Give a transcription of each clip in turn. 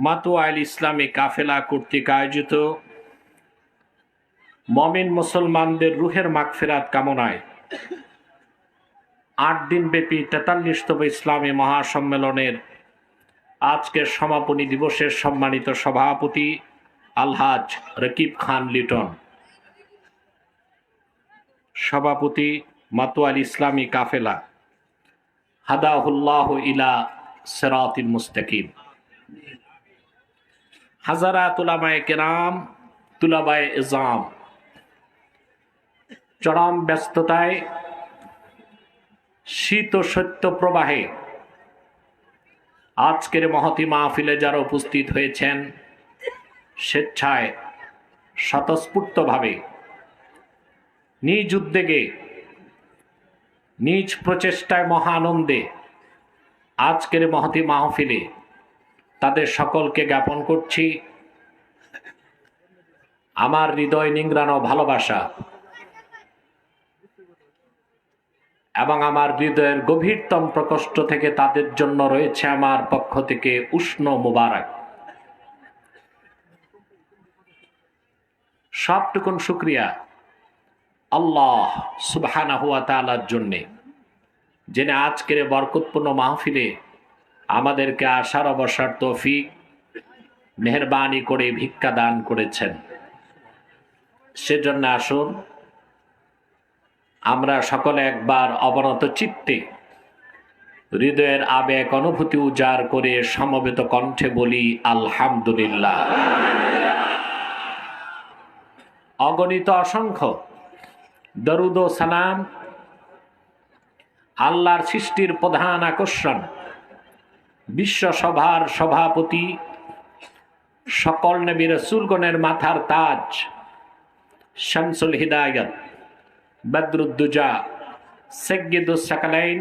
মাতোয়াইল ইসলামী কাফেলা কর্তৃক আয়োজিত মমিন মুসলমানদের রুহের মাগফিরাত কামনায় ৮ দিনব্যাপী ৪৩তম ইসলামী মহাসম্মেলনের আজকের সমাপনী দিবসের সম্মানিত সভাপতি আলহাজ রকিব খান লিটন, সভাপতি মাতোয়াইল ইসলামী কাফেলা, হাদাহুল্লাহ ইলা সিরাতিল মুস্তাকিম, হাজারাত উলামায়ে কেরাম, তুলাবায়ে ইজাম, চরম ব্যস্ততায় শীত ও সত্য প্রবাহে আজকের মহতি মাহফিলে যারা উপস্থিত হয়েছেন, স্বেচ্ছায় স্বতঃস্ফূর্তভাবে নিজ উদ্যোগে নিজ প্রচেষ্টায় মহা আনন্দে আজকের মহতি মাহফিলে তাদের সকলকে জ্ঞাপন করছি আমার হৃদয় নিংড়ানো ভালোবাসা এবং আমার হৃদয়ের গভীরতম প্রকোষ্ঠ থেকে তাদের জন্য রয়েছে আমার পক্ষ থেকে উষ্ণ মোবারক। সবটুকুন শুকরিয়া আল্লাহ সুবহানাহু ওয়া তাআলার জন্যে, যিনি আজকের বরকতপূর্ণ মাহফিলে আমাদেরকে আসার ও বসার তৌফিক মেহেরবানি করে ভিক্ষা দান করেছেন। সেজন্য আসুন আমরা সকলে একবার অবনত চিত্তে হৃদয়ের আবেগ অনুভূতি উজাড় করে সমবেত কণ্ঠে বলি আলহামদুলিল্লাহ। অগণিত অসংখ্য দরুদ ও সালাম আল্লাহর সৃষ্টির প্রধান আকর্ষণ, বিশ্বসভার সভাপতি, সকল নবী রাসূলগণের মাথার তাজ, শামসুল হিদায়াত, বদরুদ্দুজা, সাইয়্যিদুস সাকালাইন,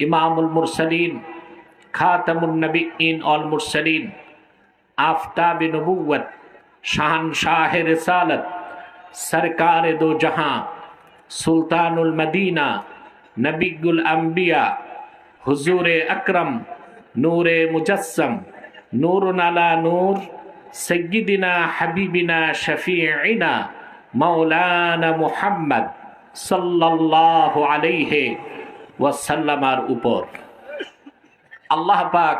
ইমামুল মুরসালিন, খাতামুন নবিয়্যিন ওয়াল মুরসালিন, আফতাবে নবুওয়াত, শাহনশাহে রিসালাত, সরকারে দো জাহাঁ, সুলতানুল মদিনা, নবিয়ুল আম্বিয়া, হুজুরে আকরম, নূরে মুজাসসম, নূরুন আলা নূর, সাইয়্যিদিনা হাবিবিনা শফিঈনা মাওলানা মুহাম্মদ সাল্লাল্লাহু আলাইহি ওয়াসাল্লামের উপর আল্লাহ পাক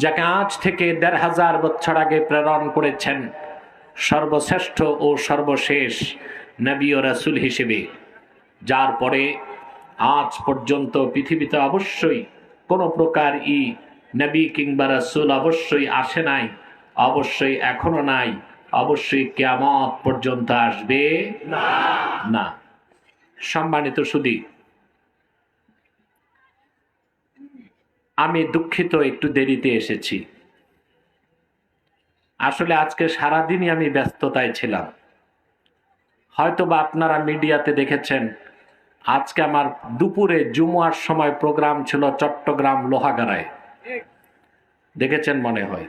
যাকে আজ থেকে ১৫০০ বছর আগে প্রেরণ করেছেন সর্বশ্রেষ্ঠ ও সর্বশেষ নবী ও রাসূল হিসেবে, যার পরে আজ পর্যন্ত পৃথিবীতে অবশ্যই কোনো প্রকার নবী কিংবা রাসূল অবশ্যই আসে নাই, অবশ্যই এখনো নাই, অবশ্যই কিয়ামত পর্যন্ত আসবে না। সম্মানিত সুধী, আমি দুঃখিত একটু দেরিতে এসেছি। আসলে আজকে সারাদিনই আমি ব্যস্ততায় ছিলাম। হয়তোবা আপনারা মিডিয়াতে দেখেছেন, আজকে আমার দুপুরে জুমুয়ার সময় প্রোগ্রাম ছিল চট্টগ্রাম লোহাগাড়ায়, দেখেছেন মনে হয়।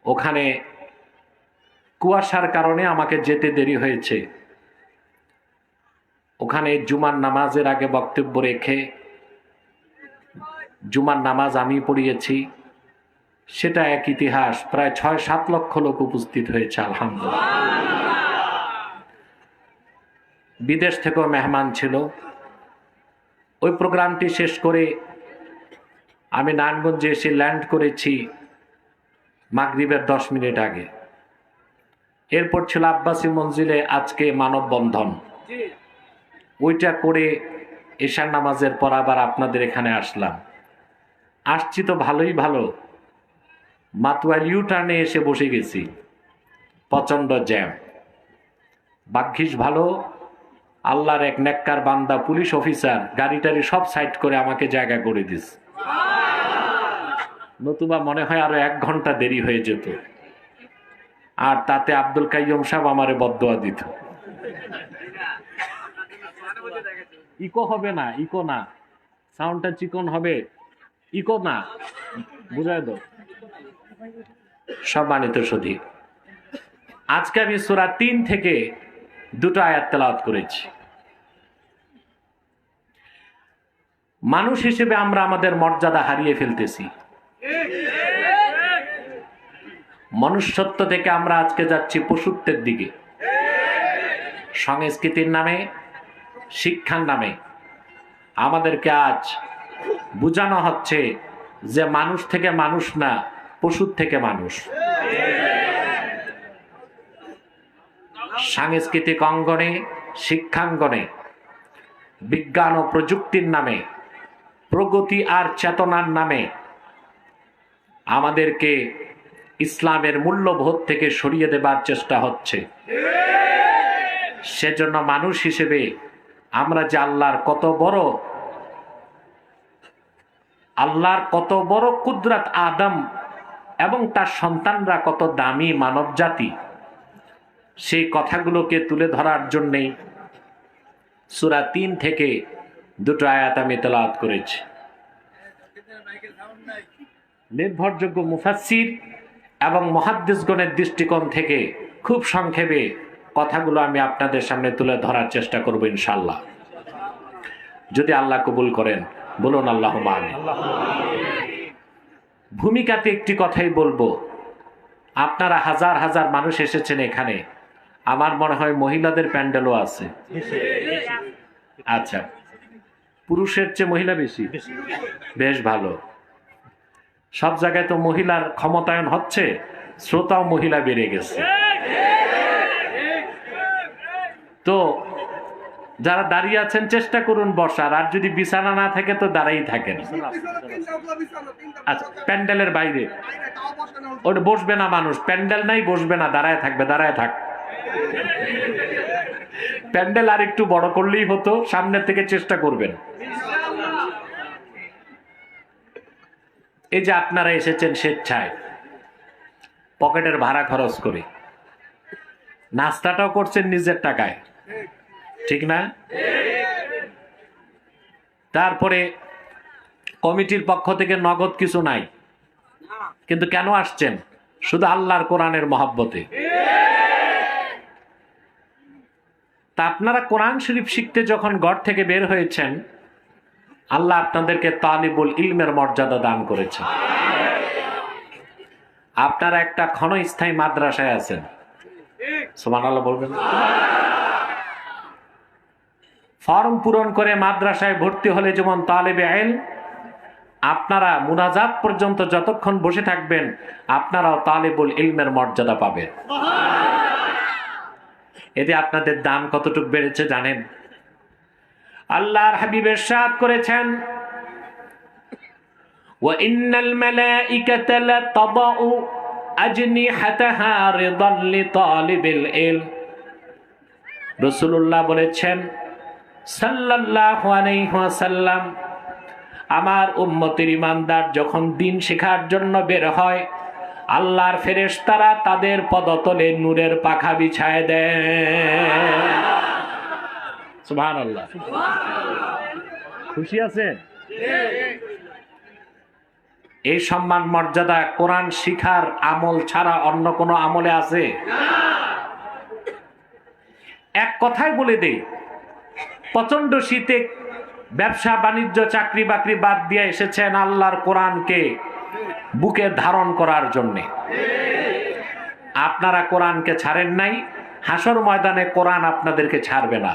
ওখানে কুয়াশার কারণে আমাকে যেতে দেরি হয়েছে। ওখানে জুমার নামাজের আগে বক্তব্য রেখে জুমার নামাজ আমি পড়িয়েছি, সেটা এক ইতিহাস। প্রায় ৬-৭ লক্ষ লোক উপস্থিত হয়েছে আলহামদুলিল্লাহ। বিদেশ থেকেও মেহমান ছিল। ওই প্রোগ্রামটি শেষ করে আমি নারায়ণগঞ্জে এসে ল্যান্ড করেছি মাগরিবের ১০ মিনিট আগে। এরপর ছিল আব্বাসী মঞ্জিলে আজকে মানববন্ধন, ওইটা করে এশার নামাজের পর আবার আপনাদের এখানে আসলাম। আসছি তো ভালোই ভালো, মাতোয়াইল ইউটার্নে এসে বসে গেছি, প্রচণ্ড জ্যাম। ভাগ্যিস ভালো, আল্লাহর এক নেককার বান্দা পুলিশ অফিসার গাড়িটারি সব সাইড করে আমাকে জায়গা করে দিস, নতুবা মনে হয় আরো ১ ঘন্টা দেরি হয়ে যেত। আর তাতে আব্দুল কাইয়ুম সাহেব আমারে বদদোয়া দিত। ইকো হবে না, ইকো না, সাউন্ডটা চিকন হবে, ইকো না, বুঝাই দাও। সম্মানিত সুধী, আজকে আমি সূরা ৩ থেকে ২টো আয়াত তেলাওয়াত করেছি। মানুষ হিসেবে আমরা আমাদের মর্যাদা হারিয়ে ফেলতেছি। মনুষ্যত্ব থেকে আমরা আজকে যাচ্ছি পশুত্বের দিকে। সংস্কৃতির নামে, শিক্ষার নামে আমাদেরকে আজ বোঝানো হচ্ছে যে মানুষ থেকে মানুষ না, পশুর থেকে মানুষ। সাংস্কৃতিক অঙ্গনে, শিক্ষাঙ্গনে বিজ্ঞান ও প্রযুক্তির নামে, প্রগতি আর চেতনার নামে আমাদেরকে ইসলামের মূল্যবোধ থেকে সরিয়ে দেবার চেষ্টা হচ্ছে। সেজন্য মানুষ হিসেবে আমরা যে আল্লাহর কত বড় কুদরত, আদম এবং তার সন্তানরা কত দামি মানব জাতি, সেই কথাগুলোকে তুলে ধরার জন্যেই সূরা ৩ থেকে দুটো আয়াত আমি তেলাওয়াত করেছি। নির্ভরযোগ্য মুফাসসির এবং মুহাদ্দিসগণের দৃষ্টিকোণ থেকে খুব সংক্ষেপে কথাগুলো আমি আপনাদের সামনে তুলে ধরার চেষ্টা করব ইনশাআল্লাহ, যদি আল্লাহ কবুল করেন। বলুন আল্লাহুম্মা আমিন। ভূমিকাতে একটি কথাই বলবো, আপনারা হাজার হাজার মানুষ এসেছেন এখানে, আমার মনে হয় মহিলাদের প্যান্ডেলও আছে। আচ্ছা, পুরুষের চেয়ে মহিলা বেশি? বেশ ভালো। সব জায়গায় তো মহিলার ক্ষমতায়ন হচ্ছে, শ্রোতাও মহিলা বেড়ে গেছে। তো যারা দাঁড়িয়ে আছেন চেষ্টা করুন বসার, আর যদি বিছানা না থাকে তো দাঁড়াই থাকেন। আচ্ছা, প্যান্ডেলের বাইরে ওটা বসবে না মানুষ, প্যান্ডেল নাই, বসবে না, দাঁড়ায় থাকবে, দাঁড়ায় থাক। প্যান্ডেল আর একটু বড় করলেই হতো, সামনের থেকে চেষ্টা করবেন। এই যে আপনারা এসেছেন স্বেচ্ছায়, পকেটের ভাড়া খরচ করে, নাস্তাটাও করছেন নিজের টাকায়, ঠিক না? তারপরে কমিটির পক্ষ থেকে নগদ কিছু নাই, কিন্তু কেন আসছেন? শুধু আল্লাহর কোরআনের মহব্বতে। তা আপনারা কোরআন শরীফ শিখতে যখন ঘর থেকে বের হয়েছেন, আল্লাহ আপনাদেরকে তালিবুল ইলমের মর্যাদা দান করেছেন। আপনারা একটা ক্ষণস্থায়ী মাদ্রাসায় আছেন, সুবহানাল্লাহ বলবেন। ফর্ম পূরণ করে মাদ্রাসায় ভর্তি হলে যেমন তালিবে ইলম, আপনারা মুনাজাত পর্যন্ত যতক্ষণ বসে থাকবেন আপনারাও তালিবুল ইলমের মর্যাদা পাবেন। এতে আপনাদের দাম কতটুকু বেড়েছে জানেন? আল্লাহর হাবিব ইরশাদ করেছেন, ওয়া ইন্নাল মালাইকাতা লাতাদাউ আজনিহাতাহা রিদাল লিতালিবিল ইলম। রাসূলুল্লাহ বলেছেন সাল্লাল্লাহু আলাইহি ওয়াসাল্লাম, আমার উম্মতের ঈমানদার যখন দ্বীন শেখার জন্য বের হয়, আল্লাহর ফেরেশতারা তাদের পদতলে নূরের পাখা বিছায় দেয়। সুবহানাল্লাহ। খুশি আছেন? এই সম্মান মর্যাদা কোরআন শিখার আমল ছাড়া অন্য কোনো আমলে আছে? এক কথায় বলে দেই, প্রচন্ড শীতে ব্যবসা বাণিজ্য চাকরি বাকরি বাদ দিয়ে এসেছেন আল্লাহর কোরআনকে বুকে ধারণ করার জন্যে। আপনারা কোরআনকে ছাড়েন নাই, হাসর ময়দানে কোরআন আপনাদেরকে ছাড়বে না।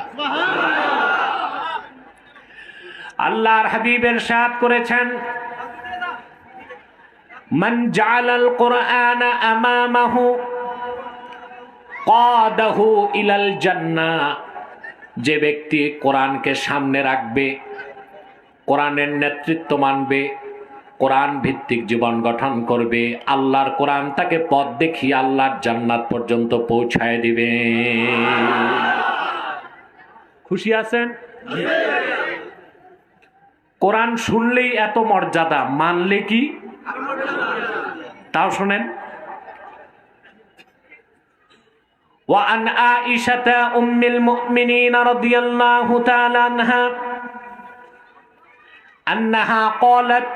আল্লাহর হাবিব ইরশাদ করেছেন, মান জাআলাল কুরআনা আমামাহু কাদাহু ইলাল জান্নাহ। যে ব্যক্তি কোরআনকে সামনে রাখবে, কোরআনের নেতৃত্ব মানবে, কোরআন ভিত্তিক জীবন গঠন করবে, আল্লাহর কোরআন তাকে পথ দেখিয়ে আল্লাহর জান্নাত পর্যন্ত পৌঁছায় দিবে। খুশি আছেন? কোরআন শুনলেই এত মর্যাদা, মানলে কি? তাও শোনেন। وعن عائشة أم المؤمنين رضي الله تعالى عنها أنها قالت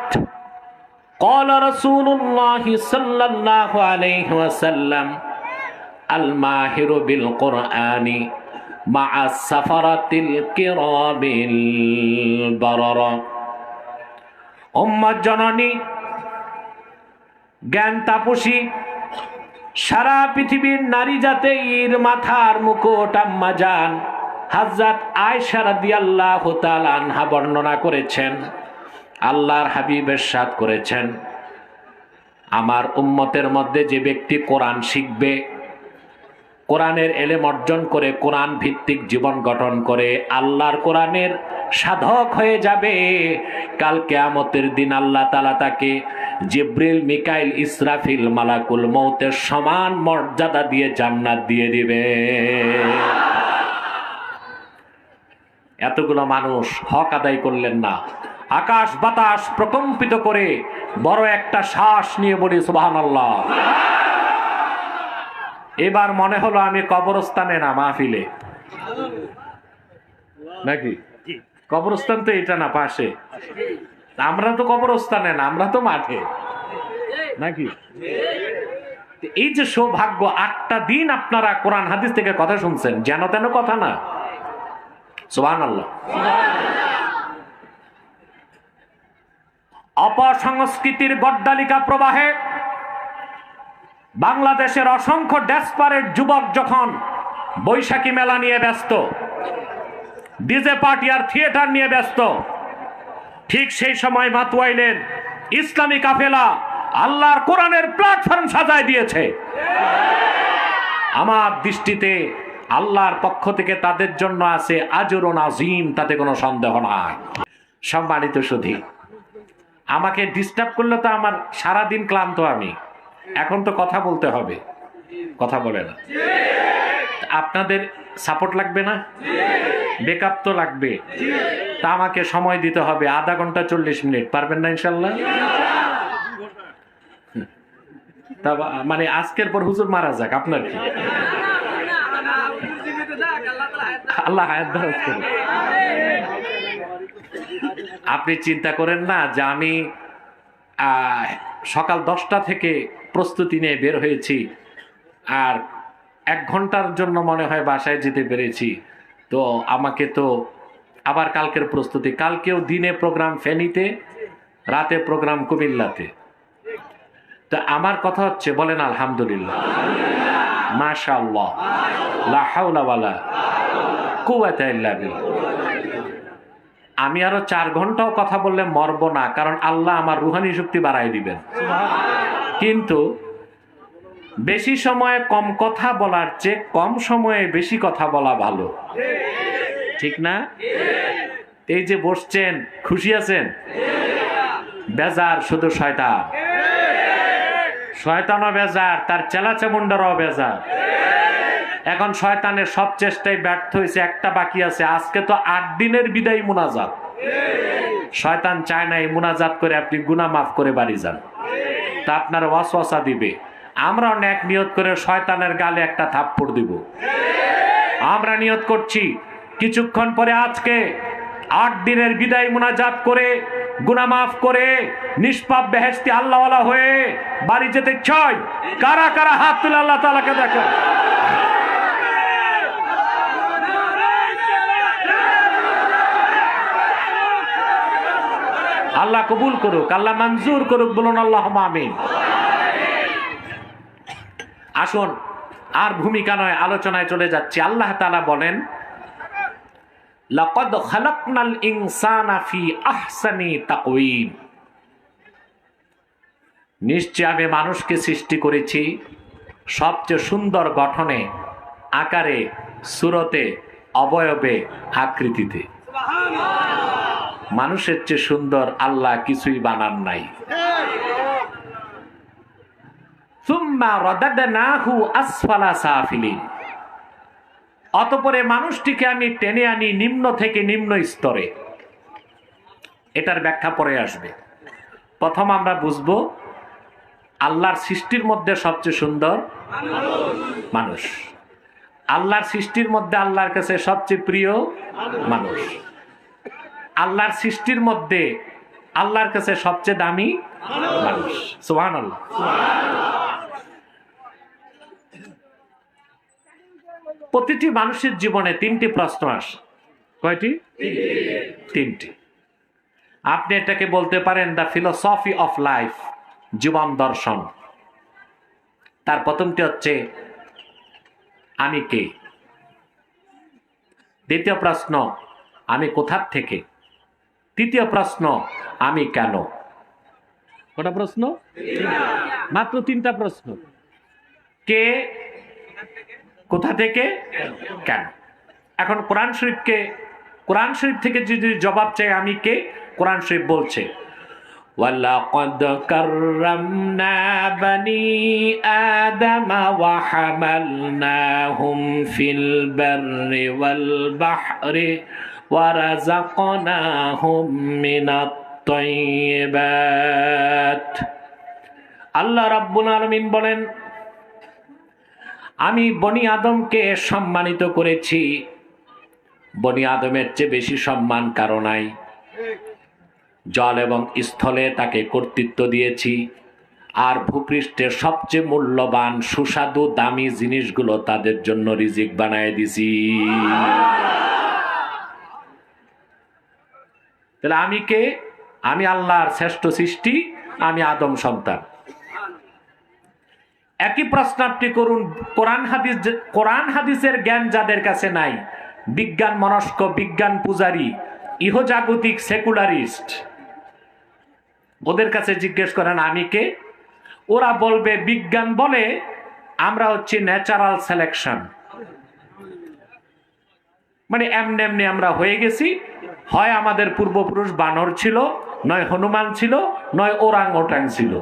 قال رسول الله صلى الله عليه وسلم الماهر بالقرآن مع السفرة الكرام البررة। উম্মত জননী, জ্ঞান তাপসী, সারা পৃথিবীর নারী জাতির মাথার মুকুট আম্মা জান হযরত আয়েশা রাদিয়াল্লাহু তাআলা আনহা বর্ণনা করেছেন, আল্লাহর হাবিব ইরশাদ করেছেন, আমার উম্মতের মধ্যে যে ব্যক্তি কোরআন শিখবে, কোরআনের এলেম অর্জন করে কোরআন ভিত্তিক জীবন গঠন করে আল্লাহর কোরআনের সাধক হয়ে যাবে, কাল কিয়ামতের দিন আল্লাহ তাআলা তাকে জিবরিল, মিকাইল, ইসরাফিল, মালাকুল মউতের সমান মর্যাদা দিয়ে জান্নাত দিয়ে দিবে। এতগুলো মানুষ হক আদায় করলেন না, আকাশ বাতাস প্রকম্পিত করে বড় একটা শ্বাস নিয়ে বলি সুবহানাল্লাহ। এবার মনে হলো আমি কবরস্থানে না মাহফিলে, নাকি? কবরস্থান তো এটা না পাশে, আমরা তো কবরস্থানে না, আমরা তো মাঠে, নাকি? এই যে সৌভাগ্য, 8টা দিন আপনারা কোরআন হাদিস থেকে কথা শুনছেন, যেন তেন কথা না। সুবহানাল্লাহ। অপসংস্কৃতির গড্ডালিকা প্রবাহে বাংলাদেশের অসংখ্য ডেসপারেট যুবক যখন বৈশাখী মেলা নিয়ে ব্যস্ত, ডিজে পার্টি আর থিয়েটার নিয়ে ব্যস্ত, ঠিক সেই সময় মাতুয়াইলের ইসলামী কাফেলা আল্লাহর কোরআনের প্ল্যাটফর্ম সাজায় দিয়েছে। আমার দৃষ্টিতে আল্লাহর পক্ষ থেকে তাদের জন্য আছে আজরুন আযীম, তাতে কোনো সন্দেহ নাই। সম্মানিত সুধী, আমাকে ডিস্টার্ব করলে তো আমার সারাদিন ক্লান্ত, আমি এখন তো কথা বলতে হবে, কথা বলে না। আপনাদের সাপোর্ট লাগবে না? বেকআপ তো লাগবে, তা আমাকে সময় দিতে হবে, আধা ঘন্টা 40 মিনিট। পারবেন না ইনশাল্লাহ? তা মানে আজকের পর হুজুর মারা যাক, আপনার কি? আল্লাহ হায়াত দারাজ করুন। আপনি চিন্তা করেন না যে আমি সকাল 10টা থেকে প্রস্তুতি নিয়ে বের হয়েছি, আর 1 ঘন্টার জন্য মনে হয় বাসায় যেতে পেরেছি। তো আমাকে তো আবার কালকের প্রস্তুতি, কালকেও দিনে প্রোগ্রাম ফেনীতে, রাতে প্রোগ্রাম কুমিল্লাতে। তো আমার কথা হচ্ছে, বলেন আলহামদুলিল্লাহ, মাশাআল্লাহ, লা হাওলা ওয়ালা কুওয়াতা ইল্লা বিল্লাহ। আমি আরো 4 ঘন্টাও কথা বললে মরব না, কারণ আল্লাহ আমার রুহানি শক্তি বাড়াই দিবেন। কিন্তু বেশি সময়ে কম কথা বলার চেয়ে কম সময়ে বেশি কথা বলা ভালো, ঠিক না? এই যে বসছেন, খুশি আছেন? বেজার শুধু শয়তান, শয়তানও বেজার, তার চেলা চামুন্ডারও বেজার। এখন শয়তানের সব চেষ্টায় ব্যর্থ হয়েছে, একটা বাকি আছে। আজকে তো 8 দিনের বিদায় মুনাজাত। শয়তান চায় না এই মুনাজাত করে আপনি গুনাহ মাফ করে বাড়ি যান, তা আপনার ওয়াসওয়াসা দিবে। আমরা নেক নিয়ত করে শয়তানের গালে একটা থাপ্পড় দিব। আমরা নিয়ত করছি কিছুক্ষণ পরে আজকে 8 দিনের বিদায় মুনাজাত করে গুনাহ মাফ করে নিষ্পাপ বেহেশতি আল্লাহওয়ালা হয়ে বাড়ি যেতে চাই। কারা কারা হাত তুলে আল্লাহ তাআলাকে দেখেন। আল্লাহ কবুল করুক, আল্লাহ মঞ্জুর করুক, বলুন আল্লাহুম্মা আমিন। আসুন আর ভূমিকা নয়, আলোচনায় চলে যাচ্ছি। আল্লাহ তাআলা বলেন, লাকাদ খালাকনাল ইনসানা ফি আহসানি তাকওয়িম, নিশ্চয় আমি মানুষকে সৃষ্টি করেছি সবচেয়ে সুন্দর গঠনে, আকারে, সূরতে, অবয়বে, আকৃতিতে। মানুষের চেয়ে সুন্দর আল্লাহ কিছুই বানান নাই। সুম্মা রাদাদনাহু আসফালা সাফিলিন, অতঃপরে মানুষটিকে আমি টেনে আনি নিম্ন থেকে নিম্ন স্তরে। এটার ব্যাখ্যা পরে আসবে। প্রথম আমরা বুঝবো আল্লাহর সৃষ্টির মধ্যে সবচেয়ে সুন্দর মানুষ। আল্লাহর সৃষ্টির মধ্যে আল্লাহর কাছে সবচেয়ে প্রিয় মানুষ। আল্লাহর সৃষ্টির মধ্যে আল্লাহর কাছে সবচেয়ে দামি মানুষ। সুবহানাল্লাহ। প্রতিটি মানুষের জীবনে 3টি প্রশ্ন আসে। কয়টি? 3টি। আপনি এটাকে বলতে পারেন দ্য ফিলোসফি অফ লাইফ, জীবন দর্শন। তার প্রথমটি হচ্ছে আমি কে, দ্বিতীয় প্রশ্ন আমি কোথার থেকে, তৃতীয় প্রশ্ন আমি কেন। কটা প্রশ্ন? মাত্র তিনটা প্রশ্ন। কে, কোথা থেকে, কেন। এখন কোরআন শরীফ থেকে যদি জবাব চাই আমি কে, কোরআন শরীফ বলছে ওয়ালাকাদ কাররামনা বানি আদম ওয়া হামালনাহুম ফিল বাররি ওয়াল বাহরি ওয়া রাযাকনাহুম মিনাত তাইয়্যিবাত। আল্লাহ রাব্বুল আলামিন বলেন, আমি বনি আদমকে সম্মানিত করেছি। বনি আদমের চেয়ে বেশি সম্মান কারো নাই। জল এবং স্থলে তাকে কর্তৃত্ব দিয়েছি, আর ভূপৃষ্ঠের সবচেয়ে মূল্যবান সুস্বাদু দামি জিনিসগুলো তাদের জন্য রিজিক বানায় দিছি। তাহলে আমি কে? আমি আল্লাহর শ্রেষ্ঠ সৃষ্টি, আমি আদম সন্তান। একই প্রশ্ন আপনি করুন কোরআন হাদিসের জ্ঞান যাদের কাছে নাই, বিজ্ঞান মনস্ক, বিজ্ঞান পূজারী, ইহজাগতিক সেকুলারিস্ট, ওদের কাছে জিজ্ঞেস করেন আমি কে। ওরা বলবে বিজ্ঞান বলে আমরা হচ্ছে ন্যাচারাল সিলেকশন, মানে এমনি এমনি আমরা হয়ে গেছি। হয় আমাদের পূর্বপুরুষ বানর ছিল, নয় হনুমান ছিল, নয় ওরাং ওটাং ছিল।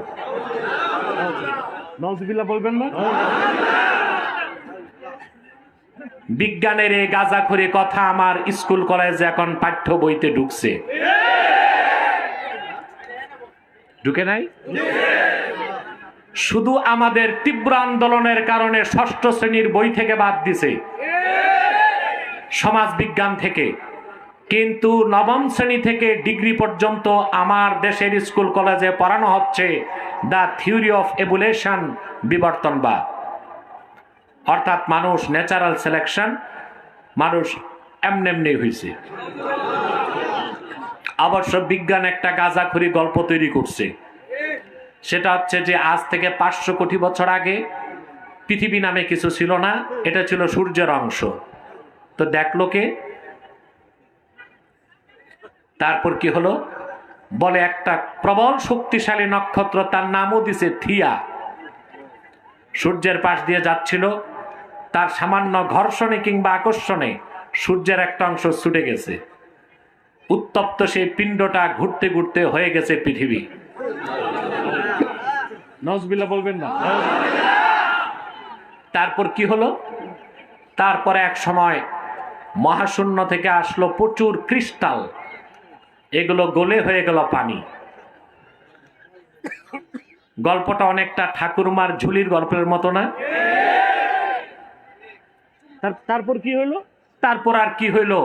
নজবিল্লাহ বলবেন না? বিজ্ঞানের এই গাঁজাখুরি কথা আমার স্কুল কলেজে এখন পাঠ্য বইতে ঢুকছে, ঢুকে নাই? শুধু আমাদের তীব্র আন্দোলনের কারণে ষষ্ঠ শ্রেণীর বই থেকে বাদ দিছে, সমাজ বিজ্ঞান থেকে। কিন্তু নবম শ্রেণী থেকে ডিগ্রি পর্যন্ত আমার দেশের স্কুল কলেজে পড়ানো হচ্ছে দ্য থিওরি অফ এভোলিউশন, বিবর্তনবাদ। অর্থাৎ মানুষ ন্যাচারাল সিলেকশন, মানুষ এমনি হয়েছে। অবশ্য বিজ্ঞান একটা গাঁজাখুরি গল্প তৈরি করছে, সেটা হচ্ছে যে আজ থেকে 500 কোটি বছর আগে পৃথিবী নামে কিছু ছিল না, এটা ছিল সূর্যের অংশ। তো দেখলো কে? তারপর কি হলো? বলে একটা প্রবল শক্তিশালী নক্ষত্র, তার নামও দিছে থিয়া, সূর্যের পাশ দিয়ে যাচ্ছিল। তার সামান্য ঘর্ষণে কিংবা আকর্ষণে সূর্যের একটা অংশ ছুটে গেছে, উত্তপ্ত সেই পিণ্ডটা ঘুরতে ঘুরতে হয়ে গেছে পৃথিবী। নজবিল্লাহ বলবেন না? তারপর কি হলো? তারপরে এক সময় মহাশূন্য থেকে আসলো প্রচুর ক্রিস্টাল, এগুলো গলে হয়ে গেল পানি। গল্পটা অনেকটা ঠাকুরমার ঝুলির গল্পের মতো না? তারপর কি হলো? তারপর আর কি হইলো?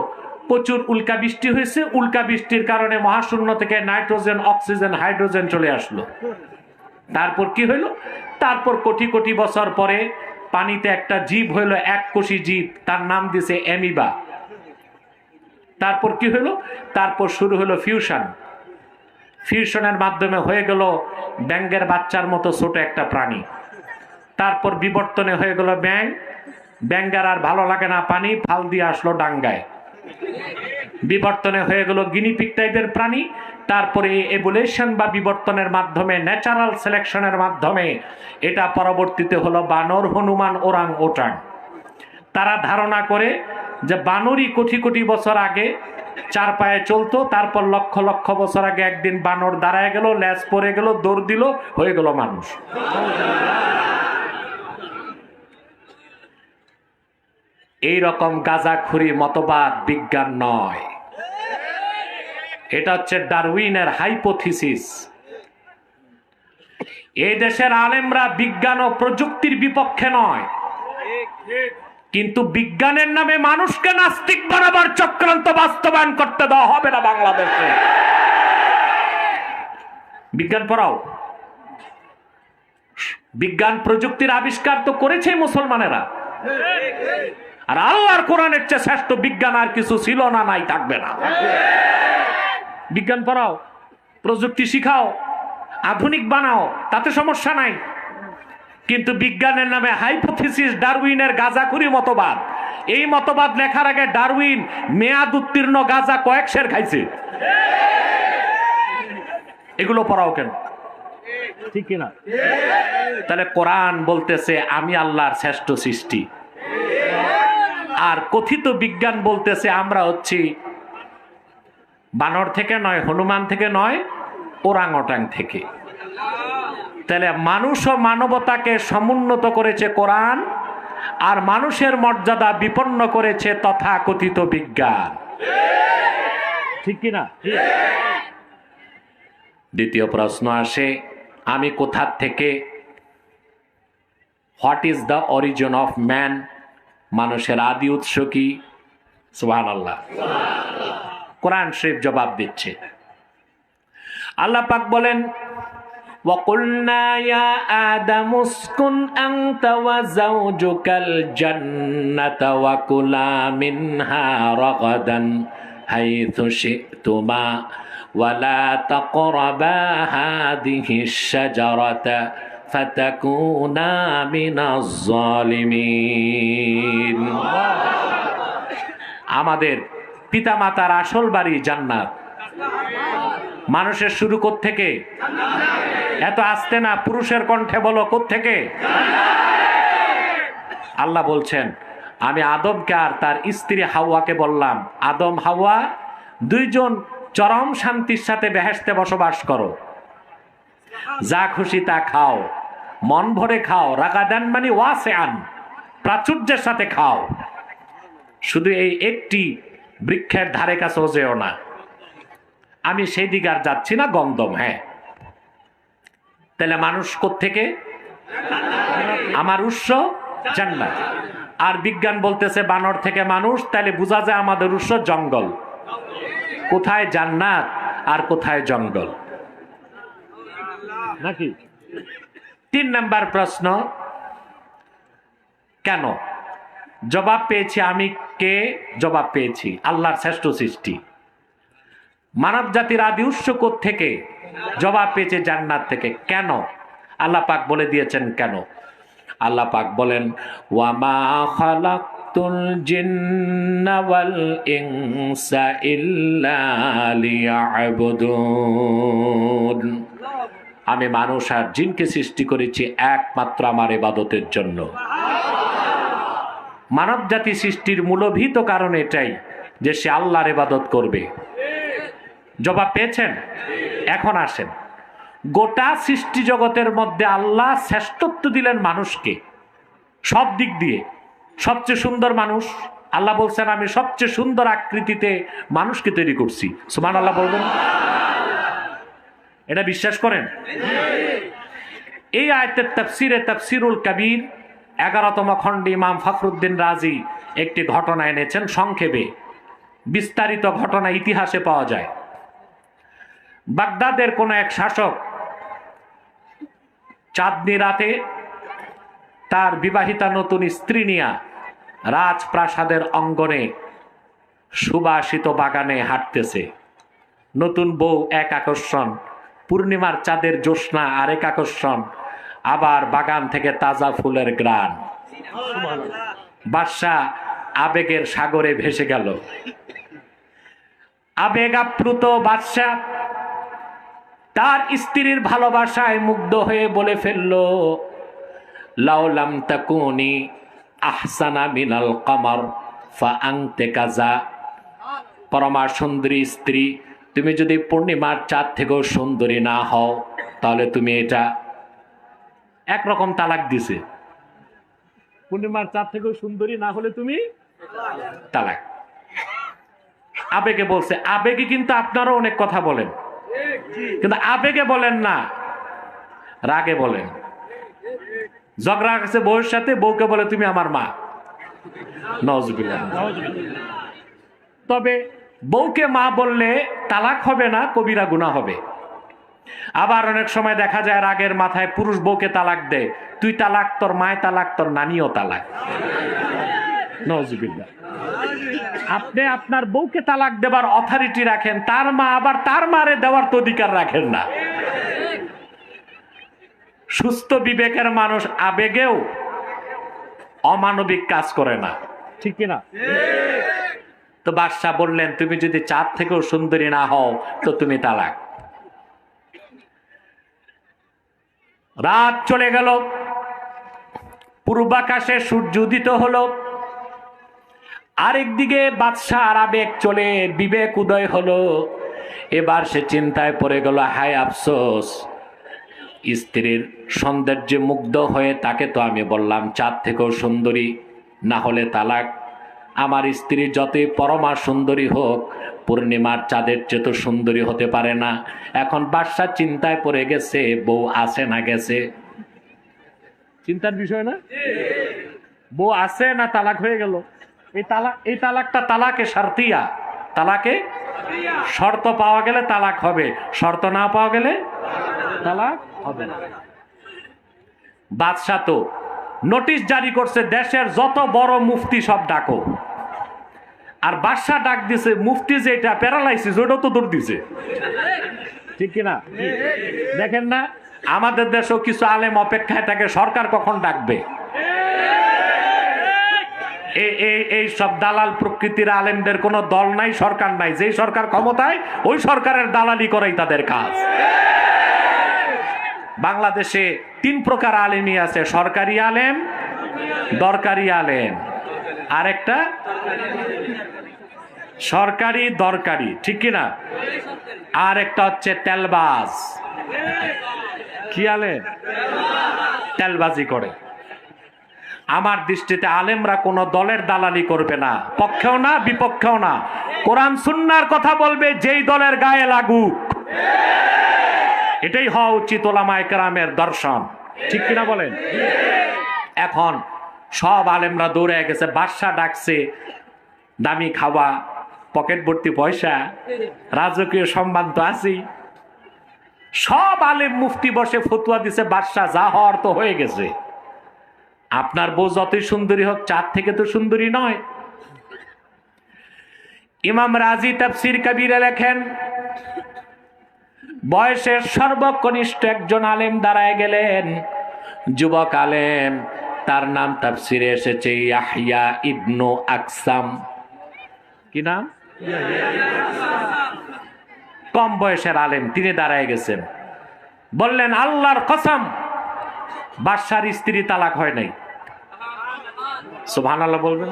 প্রচুর উল্কা বৃষ্টি হয়েছে। উল্কা বৃষ্টির কারণে মহাশূন্য থেকে নাইট্রোজেন, অক্সিজেন, হাইড্রোজেন চলে আসলো। তারপর কি হইলো? তারপর কোটি কোটি বছর পরে পানিতে একটা জীব হইলো, এককোষী জীব, তার নাম দিছে অ্যামিবা। তারপর কি হলো? তারপর শুরু হলো ফিউশন। ফিউশনের মাধ্যমে হয়ে গেল ব্যাঙের বাচ্চার মতো ছোট একটা প্রাণী। তারপর বিবর্তনে হয়ে গেল ব্যাঙ। ব্যাঙের আর ভালো লাগে না পানি, ফাল দিয়ে আসলো ডাঙ্গায়। বিবর্তনে হয়ে গেল গিনিপিগ টাইপের প্রাণী। তারপরে এভোলিউশন বা বিবর্তনের মাধ্যমে, ন্যাচারাল সিলেকশনের মাধ্যমে এটা পরবর্তীতে হলো বানর, হনুমান, ওরাং ওটাং। তারা ধারণা করে যে বানরই কোটি কোটি বছর আগে 4 পায়ে চলতো, তারপর লক্ষ লক্ষ বছর আগে একদিন বানর দাঁড়ায় গেল, ল্যাজ পড়ে গেল, দৌড় দিল, হয়ে গেল মানুষ। এইরকম গাঁজাখুরি মতবাদ বিজ্ঞান নয়, এটা হচ্ছে ডারউইনের হাইপোথিসিস। এই দেশের আলেমরা বিজ্ঞান ও প্রযুক্তির বিপক্ষে নয়, কিন্তু বিজ্ঞানের নামে মানুষকে নাস্তিক বানাবার চক্রান্ত বাস্তবায়ন করতে দেওয়া হবে না বাংলাদেশে। বিজ্ঞান পড়াও। বিজ্ঞান প্রযুক্তির আবিষ্কার তো করেছে মুসলমানেরা, আর আল্লাহর কোরআনের চেয়ে শ্রেষ্ঠ বিজ্ঞান আর কিছু ছিল না, নাই, থাকবে না। বিজ্ঞান পড়াও, প্রযুক্তি শিখাও, আধুনিক বানাও, তাতে সমস্যা নাই। কিন্তু বিজ্ঞানের নামে হাইপোথিসিস, ডারউইনের গাঁজাখুরি মতবাদ, এই মতবাদ লেখার আগে ডারউইন মেয়াদ উত্তীর্ণ গাঁজা কয়েক সের খাইছে। এগুলো পড়াও কেন? ঠিক কিনা? তাহলে কোরআন বলতেছে আমি আল্লাহর শ্রেষ্ঠ সৃষ্টি, আর কথিত বিজ্ঞান বলতেছে আমরা হচ্ছি বানর থেকে নয়, হনুমান থেকে নয়, ওরাংওটাং থেকে। তাহলে মানুষ ও মানবতাকে সমুন্নত করেছে কোরআন, আর মানুষের মর্যাদা বিপন্ন করেছে তথাকথিত বিজ্ঞান। ঠিক কিনা? দ্বিতীয় প্রশ্ন আসে, আমি কোথা থেকে, what is the origin of man, মানুষের আদি উৎস কি? সুবহানাল্লাহ। কোরআন শরীফ জবাব দিচ্ছে। আল্লাহ পাক বলেন, وَقُلْنَا يَا آدَمُ اسْكُنْ أَنْتَ وَزَوْجُكَ الْجَنَّةَ وَكُلَا مِنْهَا رَغَدًا حَيْثُ شِئْتُمَا وَلَا تَقْرَبَا هَذِهِ الشَّجَرَةَ فَتَكُونَا مِنَ الظَّالِمِينَ। আমাদের পিতামাতার আসল বাড়ি জান্নাত। মানুষের শুরু কোত্থেকে? এত আসতে না, পুরুষের কণ্ঠে বলো, কোত্থেকে? আল্লাহ বলছেন, আমি আদমকে আর তার স্ত্রী হাওয়াকে বললাম, আদম হাওয়া দুইজন চরম শান্তির সাথে বেহেশতে বসবাস করো, যা খুশি তা খাও, মন ভরে খাও, রাগাদান মানে ওয়াসিআন, প্রাচুর্যের সাথে খাও, শুধু এই একটি বৃক্ষের ধারে কাছেও যেও না। আমি সেই দিকে আর যাচ্ছি না, গন্ধম। হ্যাঁ, তাহলে মানুষ কোত্থেকে? আমার উৎস জান্নাত। আর বিজ্ঞান বলতেছে বানর থেকে মানুষ, তাহলে বোঝা যায় আমাদের উৎস জঙ্গল। কোথায় জান্নাত আর কোথায় জঙ্গল? নাকি? 3 নাম্বার প্রশ্ন, কেন? জবাব পেয়েছি আমি কে? জবাব পেয়েছি আল্লাহর শ্রেষ্ঠ সৃষ্টি। মানব জাতির আদি উৎস থেকে? জবাব পেয়েছে জান্নাত থেকে। কেন? আল্লাহ পাক বলে দিয়েছেন কেন। আল্লাহ পাক বলেন, ওয়ামা খালাকতুল জিন্না ওয়াল ইনসা ইল্লা লিয়াবুদুন। আমি মানুষ আর জিনকে সৃষ্টি করেছি একমাত্র আমার ইবাদতের জন্য। মানব জাতি সৃষ্টির মূলভূত কারণ এটাই যে সে আল্লাহর ইবাদত করবে। জবাব পেয়েছেন? এখন আসেন, গোটা সৃষ্টি জগতের মধ্যে আল্লাহ শ্রেষ্ঠত্ব দিলেন মানুষকে সব দিক দিয়ে। সবচেয়ে সুন্দর মানুষ। আল্লাহ বলছেন, আমি সবচেয়ে সুন্দর আকৃতিতে মানুষকে তৈরি করছি। সুবহানাল্লাহ বলবেন? এটা বিশ্বাস করেন? এই আয়াতের তাফসিরে তাফসিরুল কবির 11তম খণ্ডে ইমাম ফখরুদ্দিন রাজি একটি ঘটনা এনেছেন সংক্ষেপে। বিস্তারিত ঘটনা ইতিহাসে পাওয়া যায়। বাগদাদের কোন এক শাসক চাঁদনি রাতে তার বিবাহিতা নতুন স্ত্রী নিয়া রাজপ্রাসাদের অঙ্গনে সুবাসিত বাগানে হাঁটতেছে। নতুন বউ এক আকর্ষণ, পূর্ণিমার চাঁদের জ্যোৎস্না আরেক আকর্ষণ, আবার বাগান থেকে তাজা ফুলের গ্রাণ। বাদশাহ আবেগের সাগরে ভেসে গেল। আবেগ আপ্লুত বাদশাহ তার স্ত্রীর ভালোবাসায় মুগ্ধ হয়ে বলে ফেলল, লাউলাম তাকুনি আহসানা মিনাল কমর ফাআনতে কাজা। পরমা সুন্দরী স্ত্রী, তুমি যদি পূর্ণিমার চাঁদ থেকেও সুন্দরী না হও তাহলে তুমি এটা। একরকম তালাক দিছে। পূর্ণিমার চাঁদ থেকেও সুন্দরী না হলে তুমি তালাক। আবেগে বলছে। আবেগে কিন্তু আপনারা অনেক কথা বলেন, কিন্তু আবেগে বলেন না, রাগে বলেন। ঝগড়া আছে বউয়ের সাথে, বউকে বলে তুমি আমার মা। নাউজুবিল্লাহ। তবে বউকে মা বললে তালাক হবে না, কবিরা গুনাহ হবে। আবার অনেক সময় দেখা যায় রাগের মাথায় পুরুষ বউকে তালাক দেয়, তুই তালাক, তোর মায় তালাক, তোর নানিও তালাক। নাউজুবিল্লাহ। আপনি আপনার বউকে তালাক দেবার অথরিটি রাখেন, তার মা আবার তার মারে দেওয়ার তো অধিকার রাখেন না। সুস্থ বিবেকের মানুষ আবেগেও অমানবিক কাজ করে না, ঠিক কিনা? তো বাদশা বললেন, তুমি যদি চাঁদ থেকেও সুন্দরী না হও তো তুমি তালাক। রাত চলে গেল, পূর্বাকাশে সূর্য উদিত হলো, আরেকদিকে বাদশার আবেগ চলে বিবেক উদয় হলো। এবার সে চিন্তায় পড়ে গেল, হায় আফসোস, স্ত্রীর সৌন্দর্যে মুগ্ধ হয়ে তাকে তো আমি বললাম চাঁদ থেকেও সুন্দরী না হলে তালাক। আমার স্ত্রী যতই পরমা সুন্দরী হোক, পূর্ণিমার চাঁদের চেয়ে তো সুন্দরী হতে পারে না। এখন বাদশা চিন্তায় পড়ে গেছে, বউ আছে না গেছে। চিন্তার বিষয় না? বউ আছে না তালাক হয়ে গেল? এই তালাকটা তালাকে শারতিয়া, তালাকে শর্ত পাওয়া গেলে তালাক হবে, শর্ত না পাওয়া গেলে তালাক হবে না। বাদশা তো নোটিশ জারি করছে, দেশের যত বড় মুফতি সব ডাকো। আর বাদশা ডাক দিছে, মুফতি যেটা প্যারালাইসিস ওটাও তো দৌড় দিছে, ঠিক কিনা? দেখেন না, আমাদের দেশেও কিছু আলেম অপেক্ষায় থাকে সরকার কখন ডাকবে। এই সব দালাল প্রকৃতির আলেমদের কোনো দল নাই, সরকার নাই। যেই সরকার ক্ষমতায় ওই সরকারের দালালি করাই তাদের কাজ। বাংলাদেশে 3 প্রকার আলেমই আছে, সরকারি আলেম, দরকারি আলেম, আরেকটা সরকারি দরকারি, ঠিক কিনা? আর একটা হচ্ছে তেলবাজ। কি আলেম? তেলবাজি করে। আমার দৃষ্টিতে আলেমরা কোনো দলের দালালি করবে না, পক্ষেও না বিপক্ষেও না। কোরআন সুন্নাহর কথা বলবে, যেই দলের গায়ে লাগুক। এটাই হওয়া উচিত ওলামায়ে কেরামের দর্শন, ঠিক কিনা বলেন? এখন সব আলেমরা দৌড়ে গেছে, বাদশা ডাকছে, দামি খাওয়া, পকেট ভর্তি পয়সা, রাজকীয় সম্মান তো আছেই। সব আলেম মুফতি বসে ফতুয়া দিছে, বাদশা যা হওয়ার তো হয়ে গেছে। আপনার বউ যতই সুন্দরী হোক, চাঁদ থেকে তো সুন্দরী নয়। ইমাম রাজি তাফসীর কবিরে লেখেন, বয়সের সর্বকনিষ্ঠ একজন আলেম দাঁড়ায় গেলেন, যুবক আলেম, তার নাম তাফসীরে এসেছে ইয়াহইয়া ইবনু আকসাম। কি নাম? কম বয়সের আলেম, তিনি দাঁড়ায় গেছেন, বললেন, আল্লাহর কসম, বাদশার স্ত্রী তালাক হয় নাই। সুবহানাল্লাহ বলবেন।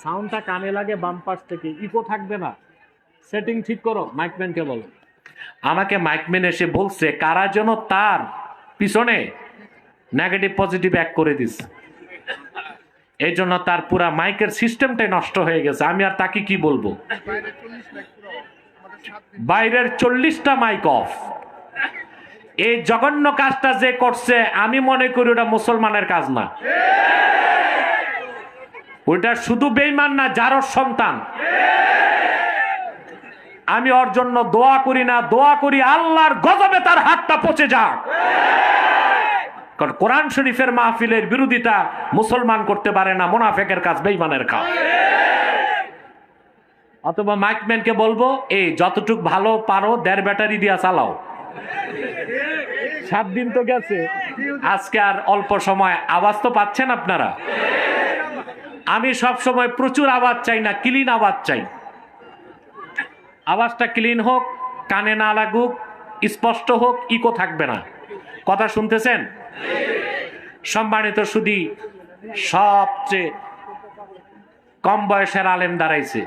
সাউন্ডটা কানে লাগে বাম পাশ থেকে, ইকো থাকবে না। সেটিং ঠিক করো, মাইকম্যানকে বলো। আমাকে মাইকম্যান এসে বলছে কারা যেন তার পিছনে নেগেটিভ পজিটিভ এক করে দিস, এই জন্য তার পুরা মাইকের সিস্টেমটাই নষ্ট হয়ে গেছে। আমি আর তাকে কি বলবো? বাইরের 40টা মাইক অফ। এই জঘন্য কাজটা যে করছে, আমি মনে করি ওটা মুসলমানের কাজ না, ওইটা শুধু বেঈমান না, যার সন্তান। আমি ওর জন্য দোয়া করি না, দোয়া করি আল্লাহর গজবে তার হাতটা পচে যাক। কারণ কোরআন শরীফের মাহফিলের বিরোধিতা মুসলমান করতে পারে না, মুনাফিকের কাজ, বেঈমানের কাজ। অথবা মাইকম্যানকে বলবো, এই যতটুক ভালো পারো 1.5 ব্যাটারি দিয়া চালাও। 7 দিন তো গেছে, আজকে আর অল্প সময়। আওয়াজ তো পাচ্ছেন আপনারা? আমি সব সময় প্রচুর আওয়াজ চাই না, ক্লিন আওয়াজ চাই। আওয়াজটা ক্লিন হোক, কানে না লাগুক, স্পষ্ট হোক, ইকো থাকবে না। কথা শুনতেছেন? সম্মানিত সুধী, সবচেয়ে কম বয়সের আলেম দাঁড়াইছে,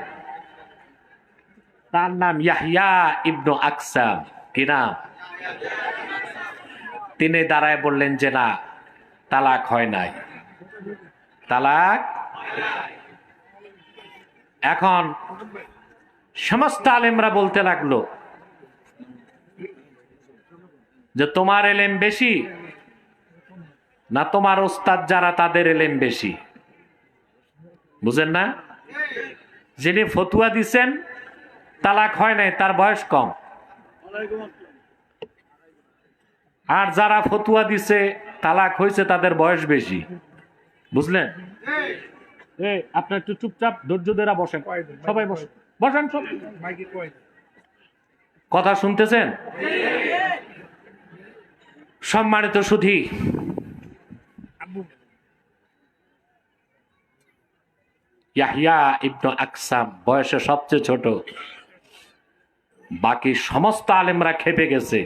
তার নাম ইয়াহইয়া ইবনু আকসাম। কি নাম? তিনি দাঁড়ায় বললেন যে না, তালাক হয় নাই, তালাক। এখন সমস্ত আলেমরা বলতে লাগলো যে তোমার এলেম বেশি না তোমার ওস্তাদ যারা তাদের এলেম বেশি? বুঝেন না? যিনি ফতুয়া দিচ্ছেন তালাক হয় নাই, তার বয়স কম। আর যারা ফতুয়া দিছে তালাক হয়েছে, তাদের বয়স বেশি। বুঝলেন? আপনার একটু চুপচাপ ধৈর্য ধরে বসেন, সবাই বসেন, বসেন সব। কথা শুনতেছেন? সম্মানিত সুধী, ইয়াহইয়া ইবনে আকসাম বয়সে সবচেয়ে ছোট। বাকি সমস্ত আলেমরা খেপে গেছে।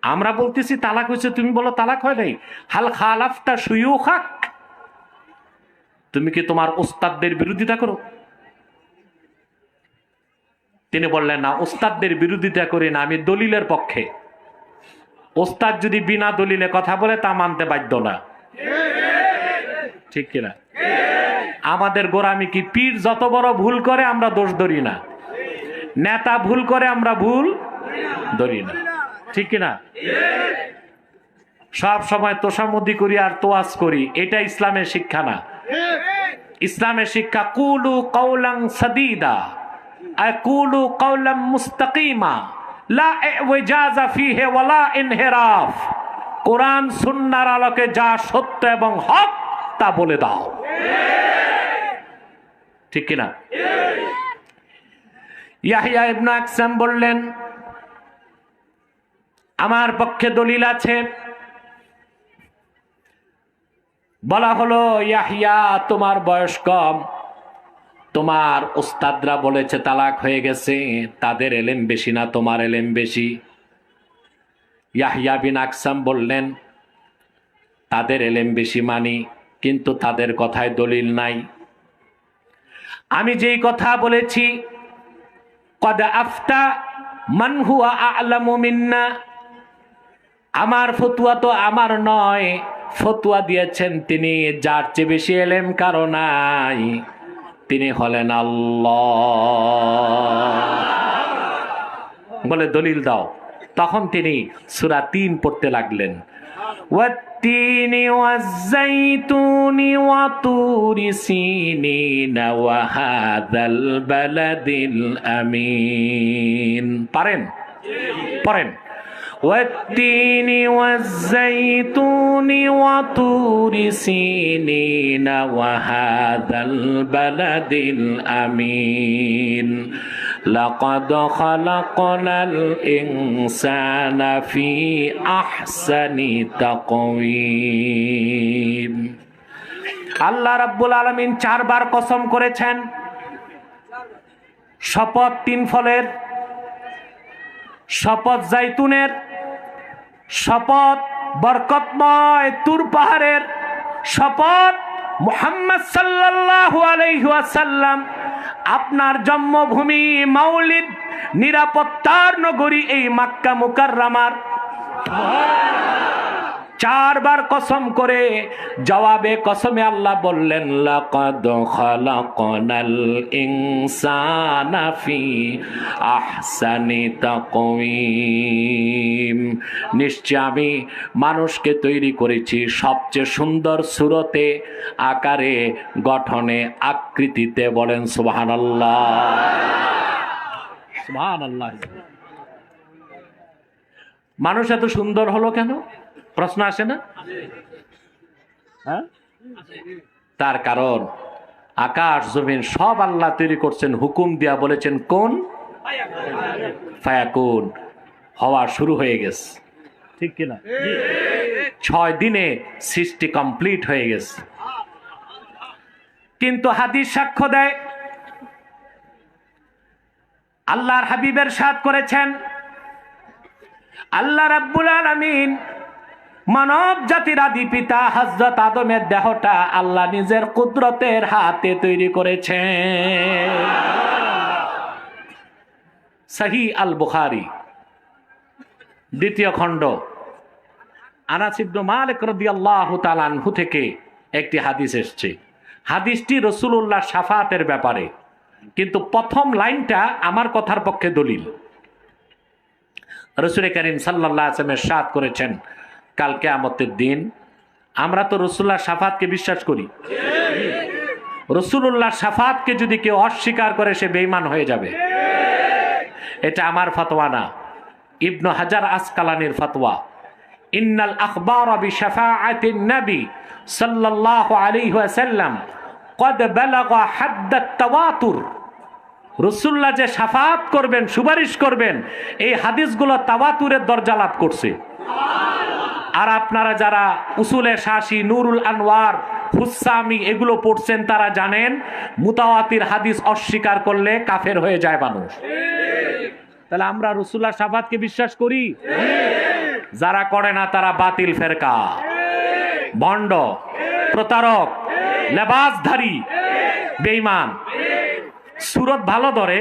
আমরা বলতেছি তালাক হয়েছে, তুমি বলো তালাক হয় নাই। হাল খালাফতা শুয়ুখাক, তুমি কি তোমার ওস্তাদদের বিরোধিতা করো? তিনি বললেন, না, ওস্তাদদের বিরোধিতা করি না, আমি দলিলের পক্ষে। ওস্তাদ যদি বিনা দলিলে কথা বলে তা মানতে বাধ্য না, ঠিক কিনা? আমাদের গোরামি কি, পীর যত বড় ভুল করে আমরা দোষ ধরি না, নেতা ভুল করে আমরা ভুল ধরি না, ঠিক কিনা? সব সময় তোষামুদি করি আর তোয়াজ করি, এটা ইসলামের শিক্ষা না। ইসলামের শিক্ষা কুলু কাওলান সাদীদা, আকুলু কাওলান মুস্তাকিমা, লা ইওজাজা ফিহি ওয়ালা ইনহিরাফ। কোরআন সুন্নাহর আলোকে যা সত্য এবং হক তা বলে দাও, ঠিক কিনা? ইয়াহইয়া ইবনে আকসাম বললেন, আমার পক্ষে দলিল আছে। বলা হলো, ইয়াহইয়া তোমার বয়স কম, তোমার ওস্তাদরা বলেছে তালাক হয়ে গেছে, তাদের এলেম বেশি না তোমার এলেম বেশি? ইয়াহইয়া বিন আকসাম বললেন, তাদের এলেম বেশি মানি, কিন্তু তাদের কথায় দলিল নাই। আমি যেই কথা বলেছি, কদ আফতা মান হুয়া আ'লামু মিন্না, আমার ফতোয়া তো আমার নয়, ফতোয়া দিয়েছেন তিনি যার চেয়ে বেশি এলেম কারো নাই, তিনি হলেন আল্লাহ। বলে দলিল দাও। তখন তিনি সূরা ৩ পড়তে লাগলেন, ওয়াত্তিনি ওয়াজ্জাইতুনি ওয়া তুরি সিনিনা ওয়া হাযাল বালাদিল আমিন। পারেন? পড়েন। والتين والزيتون وطور سينين وهذا البلد الأمين لقد خلقنا الإنسان في أحسن تقويم। আল্লাহ রাব্বুল আলামিন 4 বার কসম করেছেন। শপথ 3 ফলের, শপথ জাইতুনের, শপথ বরকতময় তুর পাহাড়ের, শপথ মুহাম্মদ সাল্লাল্লাহু আলাইহি ওয়াসাল্লাম আপনার জন্মভূমি মাউলিদ নিরাপত্তার নগরী এই মক্কা মুকাররমার। 4 বার কসম করে জবাবে কসমে আল্লাহ বললেন, লাকাদ খালাকনাল ইনসানা ফি আহসানি তাকওয়িম। নিশ্চয় আমি মানুষকে তৈরি করেছি সবচেয়ে সুন্দর সুরতে, আকারে, গঠনে, আকৃতিতে। বলেন সুবহানাল্লাহ, সুবহানাল্লাহ। মানুষ এত সুন্দর হলো কেন? প্রশ্ন আসে না? তার কারণ আকাশ জমিন সব আল্লাহ তৈরি করছেন, হুকুম দিয়া বলেছেন কোন ফায়াকুন, হওয়া শুরু হয়ে গেছে, ঠিক কিনা? 6 দিনে সৃষ্টি কমপ্লিট হয়ে গেছে। কিন্তু হাদিস সাক্ষ্য দেয়, আল্লাহর হাবিবের সাথ করেছেন, আল্লাহ রাব্বুল আলামিন মানব জাতির আদি পিতা হযরত আদমের দেহটা আল্লাহ নিজের কুদরতের হাতে তৈরি করেছেন। সহিহ আল বুখারী 2য় খণ্ড, আনাস ইবনে মালিক রাদিয়াল্লাহু তাআলা আনহু থেকে একটি হাদিস এসেছে। হাদিসটি রাসূলুল্লাহ শাফাতের ব্যাপারে, কিন্তু প্রথম লাইনটা আমার কথার পক্ষে দলিল। রাসূল করিম সাল্লাল্লাহু আলাইহি ওয়াসাল্লাম ইরশাদ করেছেন, কাল কিয়ামতের দিন, আমরা তো রাসূলুল্লাহ শাফাতকে বিশ্বাস করি। রাসূলুল্লাহ শাফাতকে যদি কেউ অস্বীকার করে সে বেঈমান হয়ে যাবে। এটা আমার ফতোয়া না, ইবনে হাজার আসকালানির ফতোয়া। ইন্নাল আখবারা বিশাফাআতিন নবী সাল্লাল্লাহু আলাইহি ওয়াসাল্লাম قد بلغ حد التواتر। রাসূলুল্লাহ যে শাফাত করবেন, সুপারিশ করবেন, এই হাদিসগুলো তাওয়াতুরের দরজা লাভ করছে। আর আপনারা যারা উসুলে শাসি, নুরুল আনওয়ার, হুসামি এগুলো পড়ছেন তারা জানেন মুতাওয়াতির হাদিস অস্বীকার করলে কাফের হয়ে যায় মানুষ। তাহলে আমরা রাসূলুল্লাহ শাফাতকে বিশ্বাস করি। যারা করে না তারা বাতিল ফেরকা, ভণ্ড, প্রতারক, লেবাসধারী, বেঈমান। সুরত ভালো ধরে,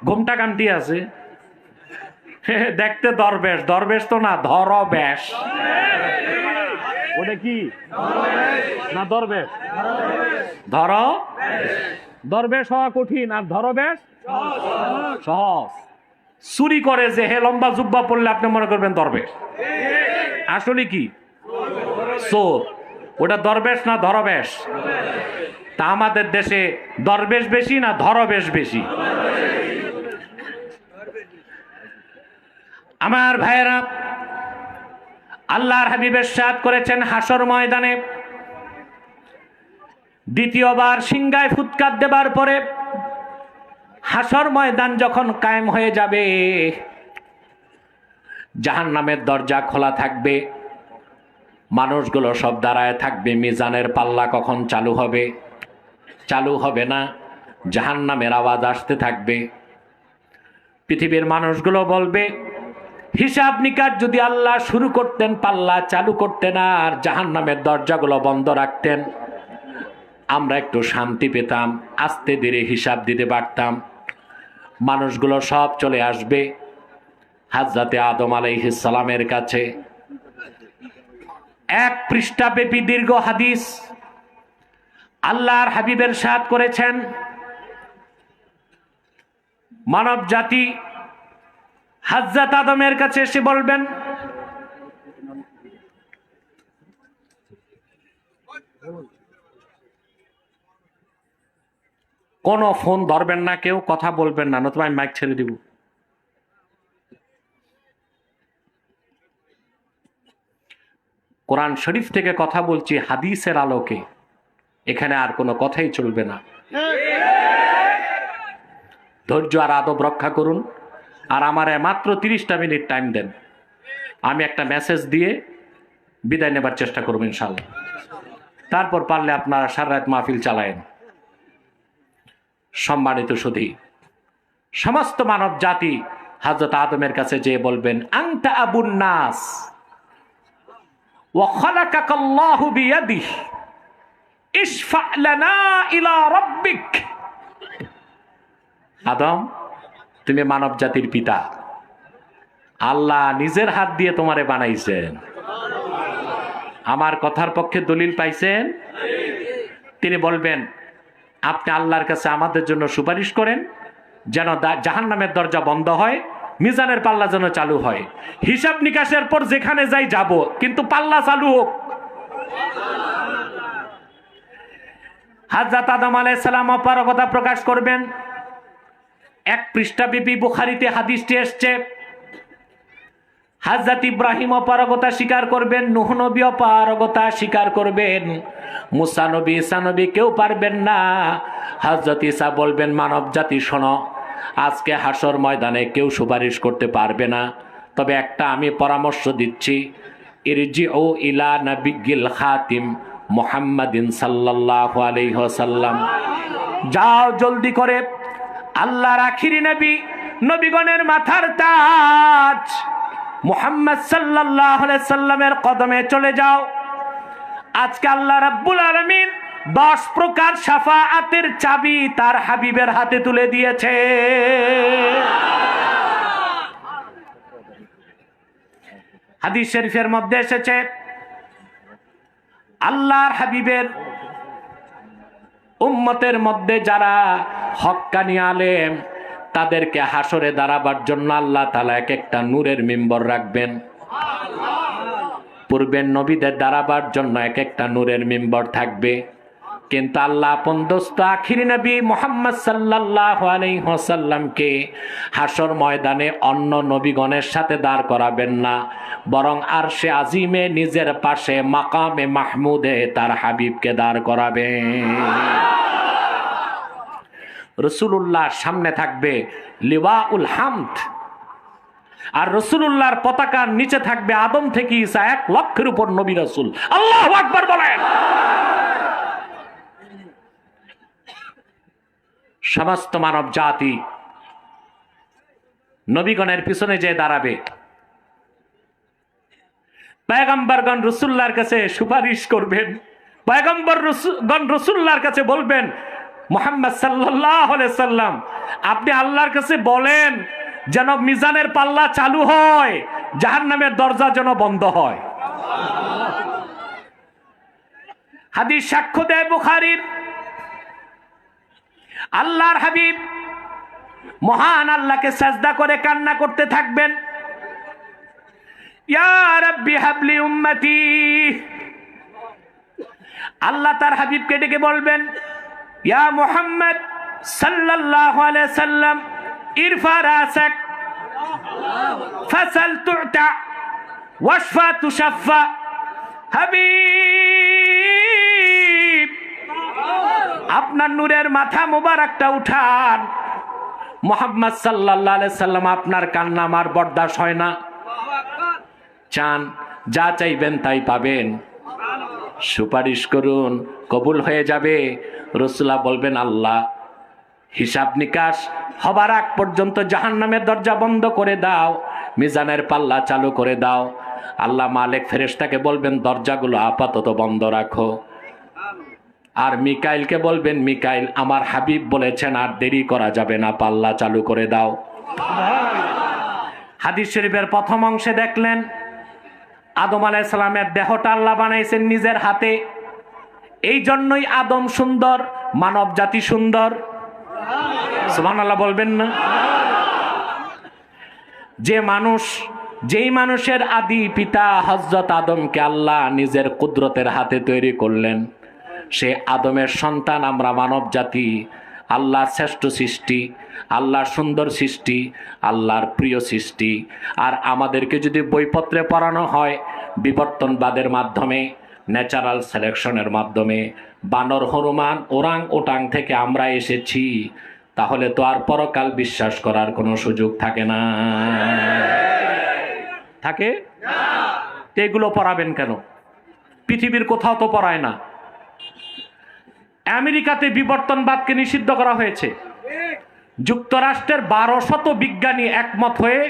ঘোমটা কান্তি আছে, দেখতে দরবেশ, দরবেশ তো না, ধরবেশ। ওটা কি না দরবেশ? দরবেশ হওয়া কঠিন, আর ধরবেশ সহজ। চুরি করে যে হে লম্বা জুব্বা পড়লে আপনি মনে করবেন দরবেশ, আসলে কি চোর। ওটা দরবেশ না ধরবেশ? তা আমাদের দেশে দরবেশ বেশি না ধরবেশ বেশি? আমার ভাইয়েরা, আল্লাহর হাবিব ইরশাদ করেছেন হাসর ময়দানে দ্বিতীয়বার সিংহায় ফুৎকার দেবার পরে হাসর ময়দান যখন কায়েম হয়ে যাবে, জাহান্নামের দরজা খোলা থাকবে, মানুষগুলো সব দাঁড়ায় থাকবে। মিজানের পাল্লা কখন চালু হবে? চালু হবে না, জাহান্নামের আওয়াজ আসতে থাকবে। পৃথিবীর মানুষগুলো বলবে, হিসাব নিকাশ যদি আল্লাহ শুরু করতেন, পাল্লা চালু করতেন আর জাহান্নামের দরজাগুলো বন্ধ রাখতেন, আমরা একটু শান্তি পেতাম, আস্তে ধীরে হিসাব দিতে পারতাম। মানুষগুলো সব চলে আসবে হযরতে আদম আলাইহিস সালামের কাছে। এক পৃষ্ঠাব্যাপী দীর্ঘ হাদিস আল্লাহর হাবিব ইরশাদ করেছেন, মানব জাতি হযরত আদমের কাছে এসে বলবেন, কোন ফোন ধরবেন না, কেউ কথা বলবেন না, নতুবা আমি মাইক ছেড়ে দিব। কোরআন শরীফ থেকে কথা বলছি হাদিসের আলোকে, এখানে আর কোনো কথাই চলবে না। ধৈর্য আর আদব রক্ষা করুন। আর আমারে মাত্র 30টা মিনিট টাইম দেন, আমি একটা মেসেজ দিয়ে বিদায় নেবার চেষ্টা করব ইনশাআল্লাহ। তারপর পারলে আপনারা সারা রাত মাহফিল চালায়েন। সম্মানিত সুধী, সমস্ত মানব জাতি হযরত আদমের কাছে যেয়ে বলবেন, আনতা আবুন নাস ওয়া খালাকাকাল্লাহু বিয়াদিহি ইশফা লানা ইলা রাব্বিক। আদম, তুমি মানব জাতির পিতা, আল্লাহ নিজের হাত দিয়ে তোমারে বানাইছেন। আমার কথার পক্ষে দলিল পাইছেন? তিনি বলবেন, আপনি আল্লাহর কাছে আমাদের জন্য সুপারিশ করেন যেন জাহান্নামের দরজা বন্ধ হয়, মিজানের পাল্লা যেন চালু হয়। হিসাব নিকাশের পর যেখানে যাই যাব, কিন্তু পাল্লা চালু হোক। হযরত আদম আলাইহিস সালাম অপারগতা প্রকাশ করবেন। এক পৃষ্ঠাব্যাপী বুখারীতে হাদিসটি এসছে। হযরত ইব্রাহিম অপারগতা স্বীকার করবেন, নূহ নবী অপারগতা স্বীকার করবেন, মুসা নবী, ঈসা নবী কেউ পারবেন না। হযরত ঈসা বলবেন, মানব জাতি শোনো, আজকে হাসর ময়দানে কেউ সুপারিশ করতে পারবে না, তবে একটা আমি পরামর্শ দিচ্ছি, ইরজিউ ইলা নবিয়্যিল খাতিম মুহাম্মাদিন সাল্লাল্লাহু আলাইহি ওয়াসাল্লাম। যাও জলদি করে আল্লাহর আখিরি নবী, নবীগণের মাথার তাজ মুহাম্মদ সাল্লাল্লাহু আলাইহি সাল্লামের কদমে চলে যাও। আজকে আল্লাহ রাব্বুল আলামিন 10 প্রকার শাফাআতের চাবি তার হাবিবের হাতে তুলে দিয়েছে। হাদিস শরীফের মধ্যে এসেছে, আল্লাহর হাবিবের উম্মতের মধ্যে যারা হক্কানি আলেম, তাদেরকে হাসরে দাঁড়াবার জন্য আল্লাহ তাআলা এক একটা নূরের মিম্বর রাখবেন। পূর্বের নবীদের দাঁড়াবার জন্য এক একটা নূরের মিম্বর থাকবে, কিন্তু আল্লাহ আপন দোস্ত আখিরি নবী মুহাম্মদ সাল্লাল্লাহু আলাইহি ওয়াসাল্লামকে হাসর ময়দানে অন্য নবীগণের সাথে দাঁড় করাবেন না, বরং আরশে আজিমে নিজের পাশে মাকামে মাহমুদে তার হাবিবকে দাঁড় করাবেন। রাসূলুল্লাহর সামনে থাকবে লিওয়াউল হামদ, আর রাসূলুল্লাহর পতাকার নিচে থাকবে আদম থেকে ঈসা 1 লক্ষের উপর নবী রাসূল। আল্লাহু আকবার বলেন। সমস্ত মানব জাতি নবীগণের পিছনে যে দাঁড়াবে, পয়গম্বরগণ রাসূলুল্লাহর কাছে সুপারিশ করবেন, পয়গম্বরগণ রাসূলুল্লাহর কাছে বলবেন, মুহাম্মদ সাল্লাল্লাহু আলাইহি সাল্লাম আপনি আল্লাহর কাছে বলেন যেন মিজানের পাল্লা চালু হয়, জাহান্নামের দরজা যেন বন্ধ হয়। হাদিস সাক্ষ্য দেয় বুখারীর। আল্লাহর হাবিব মহান আল্লাহকে সাজদা করে কান্না করতে থাকবেন, ইয়া রাব্বি হাবলি উম্মতি। আল্লাহ তার হাবিবকে ডেকে বলবেন, ইয়া মুহাম্মদ সাল্লাল্লাহু আলাইহি সাল্লাম ইরফা রাসাক ফাসাল তু'তা ওয়াশফা তুশাফা। হাবিব আপনার নূরের মাথা মুবারকটা উঠান। মুহাম্মদ সাল্লাল্লাহু আলাইহি সাল্লাম আপনার কান্না আমার বরদাস্ত হয় না। চান যা চাইবেন তাই পাবেন, সুপারিশ করুন কবুল হয়ে যাবে। রাসূলুল্লাহ বলবেন, আল্লাহ হিসাব নিকাশ হবার আগ পর্যন্ত জাহান্নামের দরজা বন্ধ করে দাও, মিজানের পাল্লা চালু করে দাও। আল্লাহ মালিক ফেরেশতাকে বলবেন, দরজাগুলো আপাতত বন্ধ রাখো। আর মিকাইলকে বলবেন, মিকাইল আমার হাবিব বলেছেন আর দেরি করা যাবে না, পাল্লা চালু করে দাও। হাদিস শরীফের প্রথম অংশে দেখলেন আদম আলাইহিস সালামের দেহটা আল্লাহ বানাইছেন নিজের হাতে। এই জন্যই আদম সুন্দর, মানব জাতি সুন্দর। সুবহানাল্লাহ বলবেন না? যেই মানুষের আদি পিতা হযরত আদমকে আল্লাহ নিজের কুদরতের হাতে তৈরি করলেন, সে আদমের সন্তান আমরা মানব জাতি। আল্লাহর শ্রেষ্ঠ সৃষ্টি, আল্লাহর সুন্দর সৃষ্টি, আল্লাহর প্রিয় সৃষ্টি। আর আমাদেরকে যদি বইপত্রে পড়ানো হয় বিবর্তনবাদের মাধ্যমে, ন্যাচারাল সিলেকশনের মাধ্যমে, বানর, হনুমান, ওরাং ওটাং থেকে আমরা এসেছি, তাহলে তো আর পরকাল বিশ্বাস করার কোনো সুযোগ থাকে না। থাকে? এগুলো পড়াবেন কেন? পৃথিবীর কোথাও তো পড়ায় না। আমেরিকাতে বিবর্তনবাদকে নিষিদ্ধ করা হয়েছে। যুক্তরাষ্ট্রের 1200 বিজ্ঞানী একমত হয়ে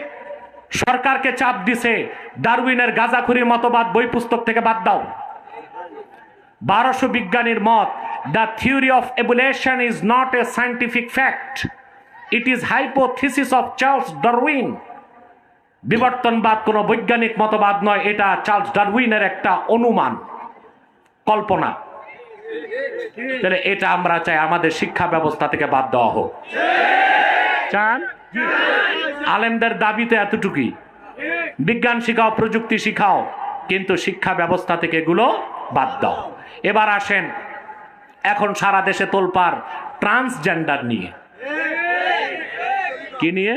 সরকারকে চাপ দিছে, ডারউইনের গাঁজাখুরি মতবাদ বই পুস্তক থেকে বাদ দাও। 1200 বিজ্ঞানীর মত, the theory of evolution is not a scientific fact, it is hypothesis of Charles Darwin. বিবর্তনবাদ কোনো বৈজ্ঞানিক মতবাদ নয়, এটা চার্লস ডারউইনের একটা অনুমান, কল্পনা। তাহলে এটা আমরা চাই আমাদের শিক্ষা ব্যবস্থা থেকে বাদ দেওয়া হোক। চান? আলেমদের দাবি তো এতটুকুই, বিজ্ঞান শিখাও, প্রযুক্তি শিখাও, কিন্তু শিক্ষা ব্যবস্থা থেকে এগুলো বাদ দাও। এবার আসেন, এখন সারা দেশে তোলপাড় ট্রান্সজেন্ডার নিয়ে। কি নিয়ে?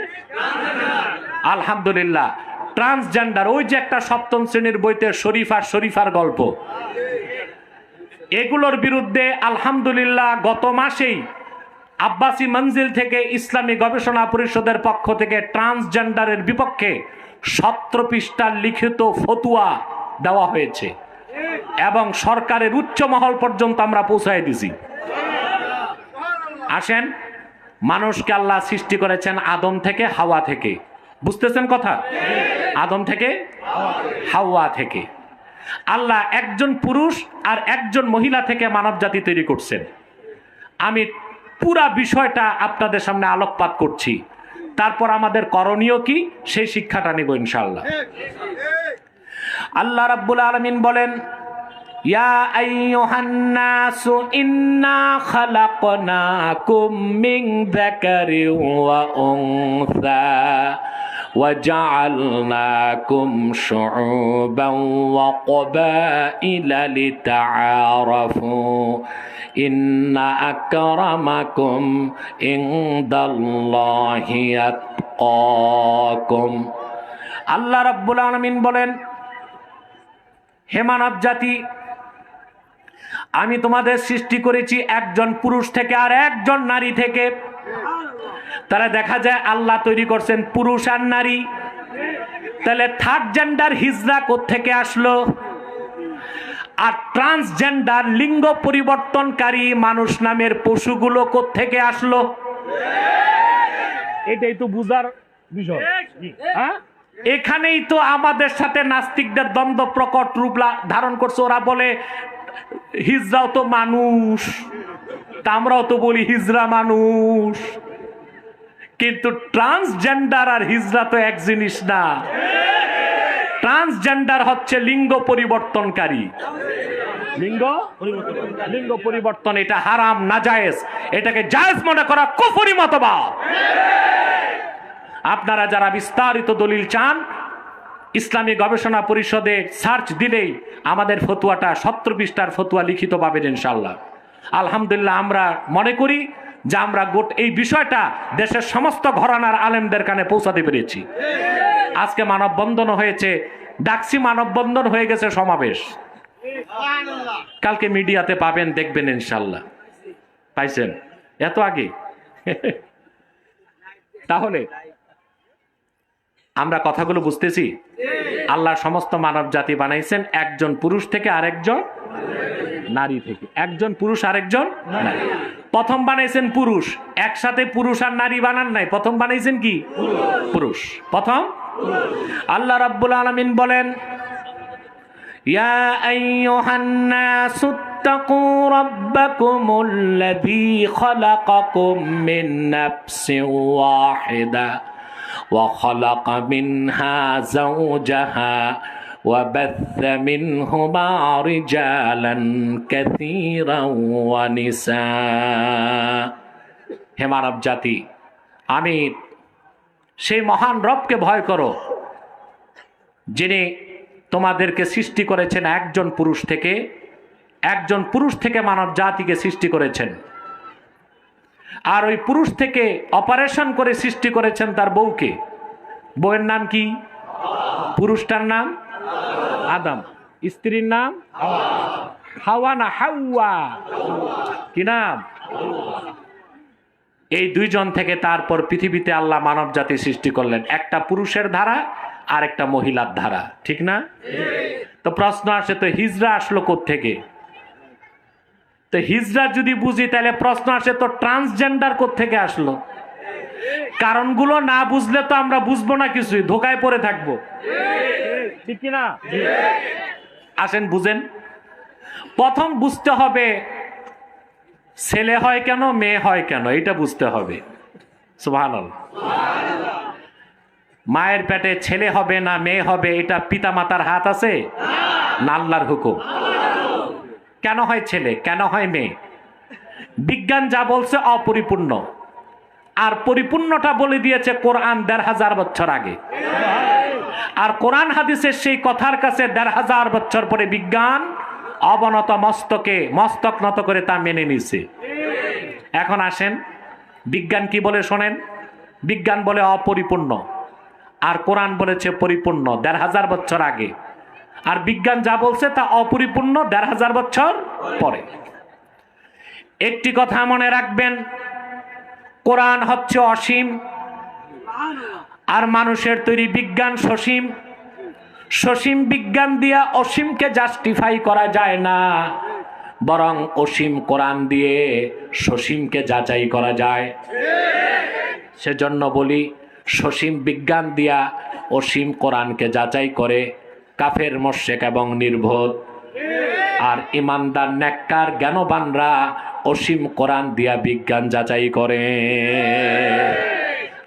আলহামদুলিল্লাহ, ট্রান্সজেন্ডার। ওই যে একটা 7ম শ্রেণীর বইতে শরীফার গল্প, এগুলোর বিরুদ্ধে আলহামদুলিল্লাহ গত মাসেই আব্বাসী মঞ্জিল থেকে ইসলামী গবেষণা পরিষদের পক্ষ থেকে ট্রান্সজেন্ডারের বিপক্ষে 17 পৃষ্ঠার লিখিত ফতুয়া দেওয়া হয়েছে এবং সরকারের উচ্চ মহল পর্যন্ত আমরা পৌঁছায় দিছি। আসেন, মানুষকে আল্লাহ সৃষ্টি করেছেন আদম থেকে, হাওয়া থেকে। বুঝতেছেন কথা? আদম থেকে, হাওয়া থেকে। আল্লাহ একজন পুরুষ আর একজন মহিলা থেকে মানব জাতি তৈরি করছেন। আমি পুরা বিষয়টা আপনাদের সামনে আলোকপাত করছি, তারপর আমাদের করণীয় কি সেই শিক্ষাটা নিব ইনশাআল্লাহ। আল্লাহ রাব্বুল আলামিন বলেন, ইয়া আইয়ুহান নাসু ইন্না খালাকনাকুম মিন যাকারিন ওয়া উনসা وجعلناكم شعوبا وقبائل لتعارفوا إن أكرمكم عند الله أتقاكم। আল্লাহ রাব্বুল আলামিন বলেন, হে মানব জাতি, আমি তোমাদের সৃষ্টি করেছি একজন পুরুষ থেকে আর একজন নারী থেকে। তারা দেখা যায় আল্লাহ তৈরি করছেন পুরুষ আর নারী। তাহলে থার্ড জেন্ডার হিজড়া কোত্থেকে আসলো? আর ট্রান্সজেন্ডার লিঙ্গ পরিবর্তনকারী মানুষ নামের পশুগুলো কোত্থেকে আসলো? এটাই তো বুঝার বিষয়। হ্যাঁ, এখানেই তো আমাদের সাথে নাস্তিকদের দ্বন্দ্ব প্রকট রূপ ধারণ করছে। ওরা বলে হিজড়াও তো মানুষ, তা আমরাও তো বলি হিজড়া মানুষ, কিন্তু ট্রান্সজেন্ডার আর হিজড়া তো এক জিনিস না। ট্রান্সজেন্ডার হচ্ছে লিঙ্গ পরিবর্তনকারী। লিঙ্গ পরিবর্তন এটা হারাম, নাজায়েজ। এটাকে জায়েজ মনে করা কুফরি মতবাদ। আপনারা যারা বিস্তারিত দলিল চান, ইসলামী গবেষণা পরিষদে সার্চ দিলেই আমাদের ফতুয়াটা 17 পৃষ্ঠার ফতুয়া লিখিত পাবেন ইনশাআল্লাহ। আলহামদুলিল্লাহ, আমরা মনে করি যে আমরা এই বিষয়টা দেশের সমস্ত ঘরানার আলেমদের কানে পৌঁছাতে পেরেছি। আজকে মানববন্ধন হয়েছে, ডাকসি মানববন্ধন হয়ে গেছে সমাবেশ। কালকে মিডিয়াতে পাবেন, দেখবেন ইনশাআল্লাহ। পাইছেন এত আগে? তাহলে আমরা কথাগুলো বুঝতেছি। আল্লাহ সমস্ত মানব জাতি বানাইছেন একজন পুরুষ থেকে আরেকজন নারী থেকে। একজন পুরুষ আরেকজন নারী। প্রথম বানাইছেন পুরুষ, একসাথে পুরুষ আর নারী বানান নাই। প্রথম বানাইছেন কি? পুরুষ। প্রথম আল্লাহ রাব্বুল আলামিন বলেন, ইয়া আইয়ুহান নাসু ইত্তাকু রাব্বাকুমুল্লাযী খালাকাকুম মিন নাফসিন ওয়াহিদা ওয়া খালাকা মিনহা যাওজাহা وبث منهما رجالا كثيرا ونساء। হে মানব জাতি, আমি সেই মহান রবকে ভয় করো যিনি তোমাদেরকে সৃষ্টি করেছেন একজন পুরুষ থেকে। একজন পুরুষ থেকে মানব জাতিকে সৃষ্টি করেছেন, আর ওই পুরুষ থেকে অপারেশন করে সৃষ্টি করেছেন তার বউকে। বউয়ের নাম কি? পুরুষটার নাম আদম, স্ত্রীর নাম হাওয়া না হাওয়া, কি নাম? এই দুইজন থেকে তারপর পৃথিবীতে আল্লাহ মানব জাতি সৃষ্টি করলেন, একটা পুরুষের ধারা আর একটা মহিলার ধারা, ঠিক না? তো প্রশ্ন আসে, তো হিজড়া আসলো কোত্থেকে? তো হিজড়া যদি বুঝি তাহলে প্রশ্ন আসে, তো ট্রান্সজেন্ডার কোত্থেকে আসলো? কারণগুলো না বুঝলে তো আমরা বুঝবো না কিছুই, ধোকায় পড়ে থাকবো, ঠিক কিনা? আসেন বুঝেন। প্রথম বুঝতে হবে ছেলে হয় কেন, মেয়ে হয় কেন, এটা বুঝতে হবে। সুবহানাল্লাহ। মায়ের পেটে ছেলে হবে না মেয়ে হবে এটা পিতা মাতার হাত আছে না আল্লাহর হুকুম? কেন হয় ছেলে, কেন হয় মেয়ে? বিজ্ঞান যা বলছে অপরিপূর্ণ, আর পরিপূর্ণটা বলে দিয়েছে কোরআন ১৫০০ বছর আগে। আর কোরআন হাদিসের সেই কথার কাছে ১৫০০ বছর পরে বিজ্ঞান অবনত মস্তকে মস্তক নত করে তা মেনে নিছে। এখন আসেন বিজ্ঞান কি বলে শোনেন। বিজ্ঞান বলে অপরিপূর্ণ, আর কোরআন বলেছে পরিপূর্ণ ১৫০০ বছর আগে। আর বিজ্ঞান যা বলছে তা অপরিপূর্ণ ১৫০০ বছর পরে। একটি কথা মনে রাখবেন, কোরআন হচ্ছে অসীম, আর মানুষের তৈরি বিজ্ঞান সসীম। সসীম বিজ্ঞান দিয়া অসীমকে জাস্টিফাই করা যায় না, বরং অসীম কোরআন দিয়ে সসীমকে যাচাই করা যায়। সেজন্য বলি, সসীম বিজ্ঞান দিয়া অসীম কোরআনকে যাচাই করে কাফের, মুশরিক এবং নির্বোধ। আর ইমানদার নেককার জ্ঞানবানরা অসীম কোরআন দিয়া বিজ্ঞান যাচাই করে।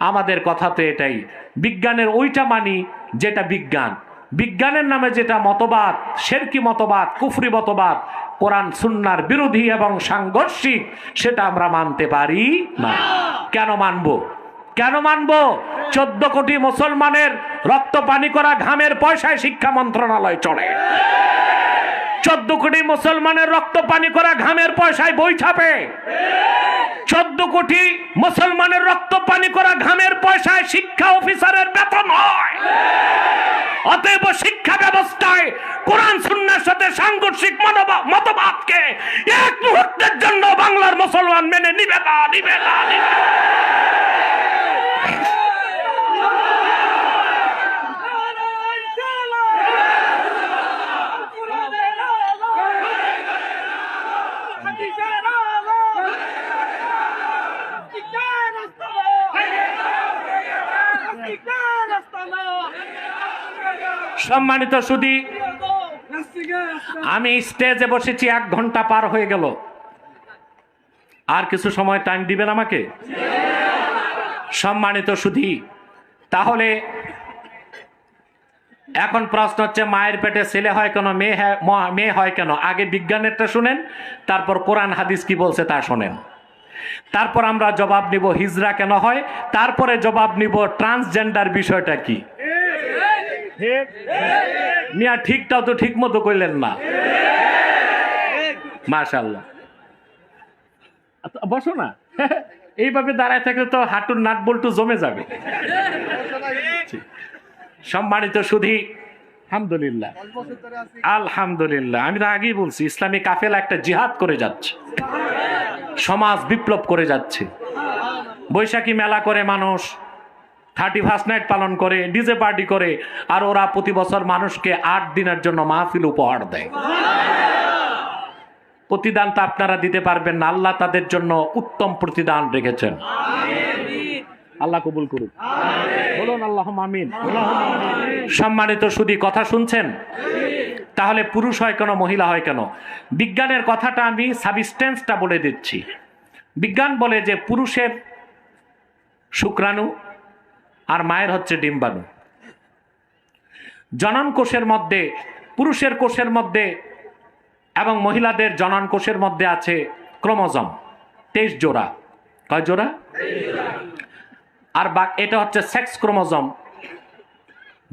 আমাদের কথা তো এটাই, বিজ্ঞানের ওইটা মানি যেটা বিজ্ঞান। বিজ্ঞানের নামে যেটা মতবাদ, শিরকি মতবাদ, কুফরি মতবাদ, কোরআন সুন্নাহর বিরোধী এবং সাংঘর্ষিক, সেটা আমরা মানতে পারি না। কেন মানবো? কেন মানবো? 14 কোটি মুসলমানের রক্ত পানি করা ঘামের পয়সায় শিক্ষা মন্ত্রণালয় চলে। 14 কোটি মুসলমানের রক্ত পানি করা ঘামের পয়সায় বই ছাপে। 14 কোটি মুসলমানের রক্ত পানি করা ঘামের পয়সায় শিক্ষা অফিসারের বেতন হয়। অতএব শিক্ষা ব্যবস্থায় কোরআন সুন্নাহর সাথে সাংঘর্ষিক মতবাদকে এক মুহূর্তের জন্য বাংলার মুসলমান মেনে নিবে না, নিবে না, নিবে না। সম্মানিত সুধী, আমি স্টেজে বসেছি 1 ঘন্টা পার হয়ে গেল। আর কিছু সময় টাইম দিবেন আমাকে? সম্মানিত সুধী, তাহলে এখন প্রশ্ন হচ্ছে মায়ের পেটে ছেলে হয় কেন, মেয়ে হয় কেন? আগে বিজ্ঞানেরটা শুনেন, তারপর কোরআন হাদিস কি বলছে তা শোনেন, তারপর আমরা জবাব নিব হিজরা কেন হয়, তারপরে জবাব নিব ট্রান্সজেন্ডার বিষয়টা কি। মিয়া ঠিকটাও তো ঠিক মতো কইলেন না। মাশাআল্লাহ, বসো না, এইভাবে দাঁড়ায় থাকলে তো হাঁটুর নাট বল্টু জমে যাবে। সম্মানিত সুধী, আলহামদুলিল্লাহ আলহামদুলিল্লাহ, আমি তো আগেই বলছি ইসলামী কাফেলা একটা জিহাদ করে যাচ্ছে, সমাজ বিপ্লব করে যাচ্ছে। বৈশাখী মেলা করে মানুষ, 31st নাইট পালন করে, ডিজে পার্টি করে, আর ওরা প্রতি বছর মানুষকে 8 দিনের জন্য মাহফিল উপহার দেয়। প্রতিদান তো আপনারা দিতে পারবেন না, আল্লাহ তাদের জন্য উত্তম প্রতিদান রেখেছেন। আল্লাহ কবুল করুন, বলুন আল্লাহুম্মা আমিন। সম্মানিত সুধী, কথা শুনছেন? তাহলে পুরুষ হয় কেন, মহিলা হয় কেন? বিজ্ঞানের কথাটা আমি সাবস্টেন্সটা বলে দিচ্ছি। বিজ্ঞান বলে যে পুরুষের শুক্রাণু আর মায়ের হচ্ছে ডিম্বাণু। জনন কোষের মধ্যে, পুরুষের কোষের মধ্যে এবং মহিলাদের জনন কোষের মধ্যে আছে ক্রোমোজোম 23 জোড়া। কয় জোড়া? আর এটা হচ্ছে সেক্স ক্রোমোজোম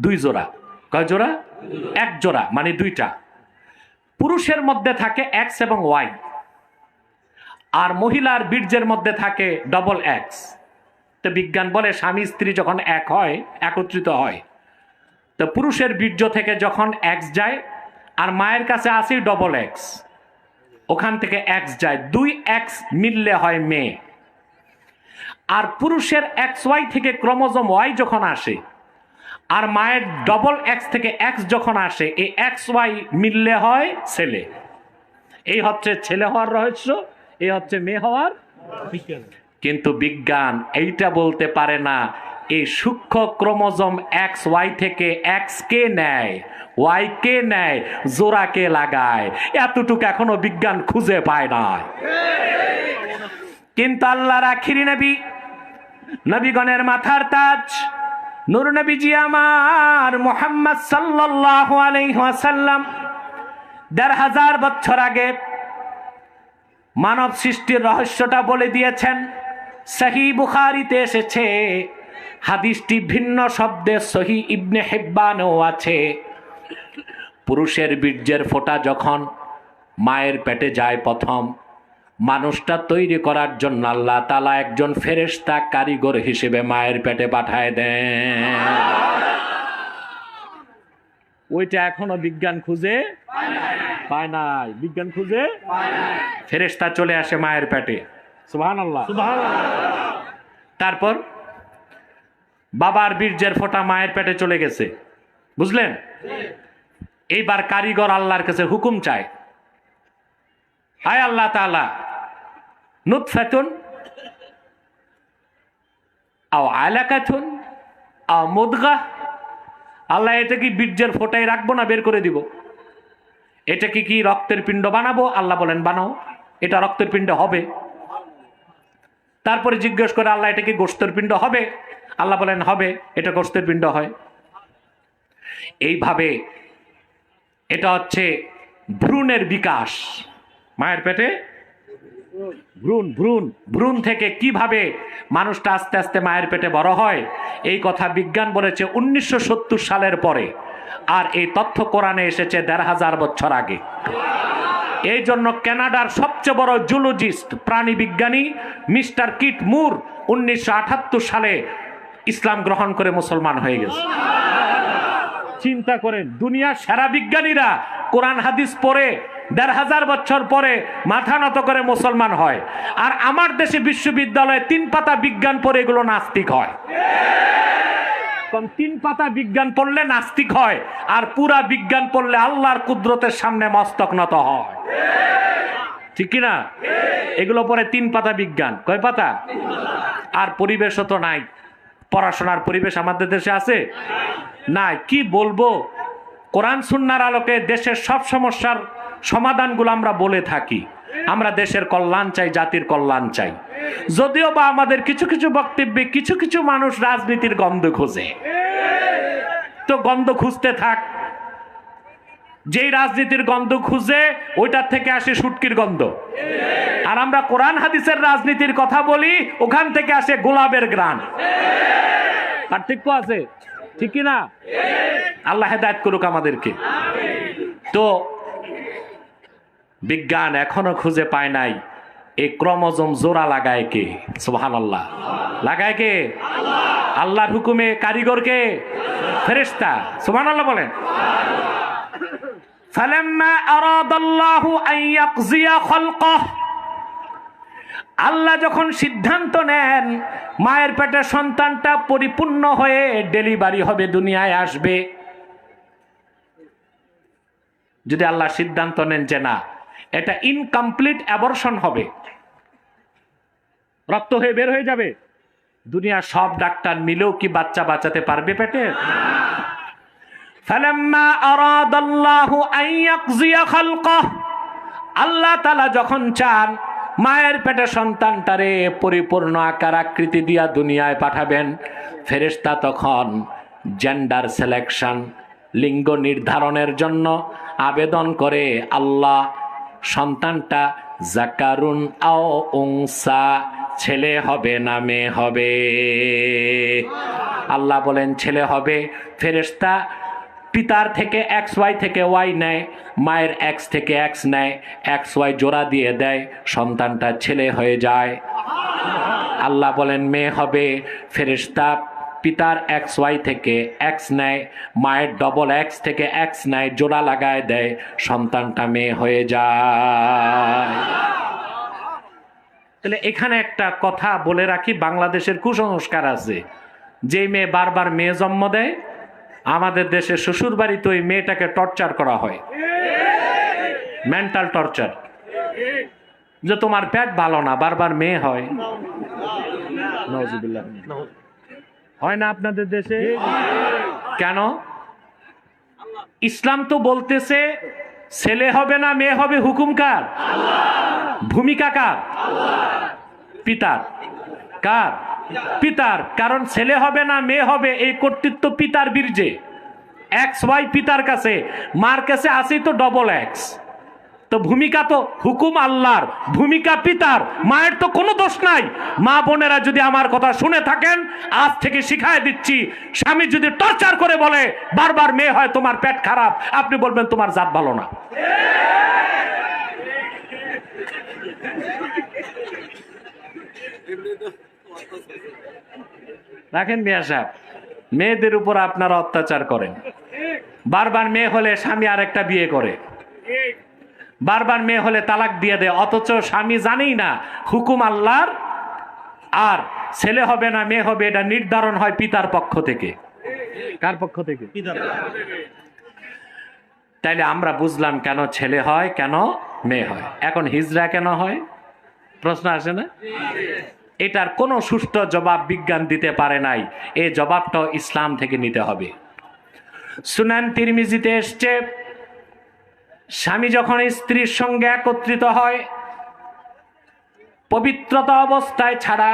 2 জোড়া। কয় জোড়া? 1 জোড়া, মানে 2টা। পুরুষের মধ্যে থাকে এক্স এবং ওয়াই, আর মহিলার বীর্যের মধ্যে থাকে ডবল এক্স। তো বিজ্ঞান বলে স্বামী স্ত্রী যখন এক হয়, একত্রিত হয়, তো পুরুষের বীর্য থেকে যখন এক্স যায় আর মায়ের কাছে আসি ডবল এক্স, ওখান থেকে এক্স যায়, 2 এক্স মিললে হয় মেয়ে। আর পুরুষের এক্স ওয়াই থেকে ক্রোমোজোম ওয়াই যখন আসে আর মায়ের ডবল এক্স থেকে এক্স যখন আসে, এই এক্স ওয়াই মিললে হয় ছেলে। এই হচ্ছে ছেলে হওয়ার রহস্য, এই হচ্ছে মেয়ে হওয়ার। কিন্তু বিজ্ঞান এইটা বলতে পারে না এই সূক্ষ্ম ক্রোমোজোম এক্স ওয়াই থেকে এক্স কে নেয়, ওয়াই কে নেয়, জোড়া কে লাগায়, এতটুকু এখনো বিজ্ঞান খুঁজে পায় না। কিন্তু আল্লাহর আখিরি নবী, নবীগণের মাথার তাজ, নূর নবীজি আমার মুহাম্মদ সাল্লাল্লাহু আলাইহি ওয়াসাল্লাম ১৫০০ বছর আগে মানব সৃষ্টির রহস্যটা বলে দিয়েছেন। সহিহ বুখারীতে এসেছে, হাদিসটি ভিন্ন শব্দে সহিহ ইবনে হিব্বানেও আছে। পুরুষের বীর্যের ফোঁটা যখন মায়ের পেটে যায়, প্রথম মানুষটা তৈরি করার জন্য আল্লাহ তাআলা একজন ফেরেশতা কারিগর হিসেবে মায়ের পেটে পাঠায় দেন। ওইটা এখনো বিজ্ঞান খুঁজে পায় নাই, বিজ্ঞান খুঁজে ফেরেশতা চলে আসে মায়ের পেটে। সুবহানাল্লাহ, সুবহানাল্লাহ। তারপর বাবার বীর্যের ফোঁটা মায়ের পেটে চলে গেছে, বুঝলেন? এইবার কারিগর আল্লাহর কাছে হুকুম চায়, আয় আল্লাহ তাআলা, নুতফাতুন আও আলাকাতুন আও মুদগা, আল্লাহ এটা কি বীর্যের ফোঁটায় রাখবো না বের করে দিব? এটা কি রক্তের পিণ্ড বানাবো? আল্লাহ বলেন বানাও, এটা রক্তের পিণ্ড হবে। তারপরে জিজ্ঞেস করে আল্লাহ এটা কি গোশতের পিণ্ড হবে? আল্লাহ বলেন হবে, এটা গোশতের পিণ্ড হয়। এইভাবে এটা হচ্ছে ভ্রূণের বিকাশ। মায়ের পেটে ভ্রূণ, ভ্রূণ, ভ্রূণ থেকে কিভাবে মানুষটা আস্তে আস্তে মায়ের পেটে বড় হয়, এই কথা বিজ্ঞান বলেছে 1970 সালের পরে। আর এই তথ্য কোরআনে এসেছে ১৫০০ বছর আগে। এই জন্য কানাডার সবচেয়ে বড় জুলজিস্ট, প্রাণী বিজ্ঞানী মিস্টার কিট মুর 1978 সালে ইসলাম গ্রহণ করে মুসলমান হয়ে গেছে। চিন্তা করেন, দুনিয়ার সেরা বিজ্ঞানীরা কোরআন হাদিস পড়ে ১৫০০ বছর পরে মাথা নত করে মুসলমান হয়, আর আমার দেশে বিশ্ববিদ্যালয়ে 3 পাতা বিজ্ঞান পড়ে এগুলো নাস্তিক হয়। 3 পাতা বিজ্ঞান পড়লে নাস্তিক হয়, আর পুরা বিজ্ঞান পড়লে আল্লাহর কুদরতের সামনে মস্তক নত হয়। ঠিক কিনা? এগুলো পরে 3 পাতা বিজ্ঞান। কয় পাতা? আর পরিবেশও তো নাই, পড়াশোনার পরিবেশ আমাদের দেশে আছে নাই। কি বলবো, কোরআন সুন্নাহর আলোকে দেশের সব সমস্যার সমাধানগুলো আমরা বলে থাকি। আমরা দেশের কল্যাণ চাই, জাতির কল্যাণ চাই। যদিও বা আমাদের কিছু কিছু বক্তব্যে কিছু কিছু মানুষ রাজনীতির গন্ধ খোঁজে, তো গন্ধ খুঁজতে থাক। যেই রাজনীতির গন্ধ খুঁজে ওইটার থেকে আসে শুটকির গন্ধ। আর আমরা কোরআন হাদিসের রাজনীতির কথা বলি, ওখান থেকে আসে গোলাপের গ্রান। পার্থক্য আছে, ঠিক কি না? আল্লাহ হেদায়েত করুক আমাদেরকে। তো বিজ্ঞান এখনো খুঁজে পায় নাই এই ক্রোমোজোম জোড়া লাগায় কে? সুবহানাল্লাহ। লাগায় কে? আল্লাহর হুকুমে। কারিগর কে? ফেরেশতা। সুবহানাল্লাহ বলেন। ফালাম্মা আরাদাল্লাহু আন ইয়াকজিয়া খালকাহ, আল্লাহ যখন সিদ্ধান্ত নেন মায়ের পেটে সন্তানটা পরিপূর্ণ হয়ে ডেলিভারি হবে, দুনিয়ায় আসবে, যদি আল্লাহ সিদ্ধান্ত নেন যে না এটা ইনকমপ্লিট অ্যাবর্শন হবে, রক্ত হয়ে বের হয়ে যাবে, দুনিয়ার সব ডাক্তার মিলেও কি বাচ্চা বাঁচাতে পারবে পেটে? ফালাম্মা আরাদাল্লাহু আন ইয়াকজিয়া খালকাহ, আল্লাহ তাআলা যখন চান মায়ের পেটে সন্তানটারে পরিপূর্ণ আকার আকৃতি দিয়া দুনিয়ায় পাঠাবেন, ফেরেশতা তখন জেন্ডার সিলেকশন, লিঙ্গ নির্ধারণের জন্য আবেদন করে, আল্লাহ সন্তানটা জাকারুন আও উনসা, ছেলে হবে না মেয়ে হবে? আল্লাহ বলেন ছেলে হবে। ফেরেশতা পিতার থেকে XY থেকে Y নেয়, মায়ের X থেকে X নেয়, XY জোড়া দিয়ে দেয়, সন্তানটা ছেলে হয়ে যায়। আল্লাহ বলেন মেয়ে হবে। ফেরেশতা পিতার XY থেকে X নেয়, মায়ের XX থেকে X নেয়, জোড়া লাগায় দেয়, সন্তানটা মেয়ে হয়ে যায়। তাহলে এখানে একটা কথা বলে রাখি, বাংলাদেশের কুসংস্কার আছে, যে মেয়ে বারবার মেয়ে জন্ম দেয়, আমাদের দেশে শ্বশুর বাড়িতে ওই মেয়েটাকে টর্চার করা হয়, মেন্টাল টর্চার, যে তোমার পেট ভালো না, বারবার মেয়ে হয়। নাউজুবিল্লাহ। হয় না আপনাদের দেশে? কেন? ইসলাম তো বলতেছে ছেলে হবে না মেয়ে হবে, হুকুম কার? ভূমিকা কার? পিতার। কার? পিতার। কারণ ছেলে হবে না মেয়ে হবে এই কর্তৃত্ব পিতার বীর্যে। XY পিতার কাছে, মার কাছে আসেই তো XX। তো ভূমিকা তো হুকুম আল্লাহর, ভূমিকা পিতার, মায়ের তো কোনো দোষ নাই। মা বোনেরা যদি আমার কথা শুনে থাকেন, আজ থেকে শিখায় দিচ্ছি, স্বামী যদি টর্চার করে বলে বারবার মেয়ে হয়, তোমার পেট খারাপ, আপনি বলবেন তোমার জাত ভালো না। রাখেন মিয়া সাহেব, মেয়েদের উপর আপনারা অত্যাচার করেন। বারবার মেয়ে হলে স্বামী আরেকটা বিয়ে করে, বারবার মেয়ে হলে তালাক দিয়ে দেয়, অথচ স্বামী জানেই না হুকুম আল্লাহর। আর ছেলে হবে না মেয়ে হবে এটা নির্ধারণ হয় পিতার পক্ষ থেকে। কার পক্ষ থেকে? তাইলে আমরা বুঝলাম কেন ছেলে হয়, কেন মেয়ে হয়। এখন হিজড়া কেন হয়? প্রশ্ন আসে না? এটার কোনো সুষ্ঠু জবাব বিজ্ঞান দিতে পারে নাই। এই জবাবটাও ইসলাম থেকে নিতে হবে। সুনান তিরমিজিতে এসছে, স্বামী যখন স্ত্রীর সঙ্গে একত্রিত হয়, পবিত্রতা অবস্থায় ছাড়া,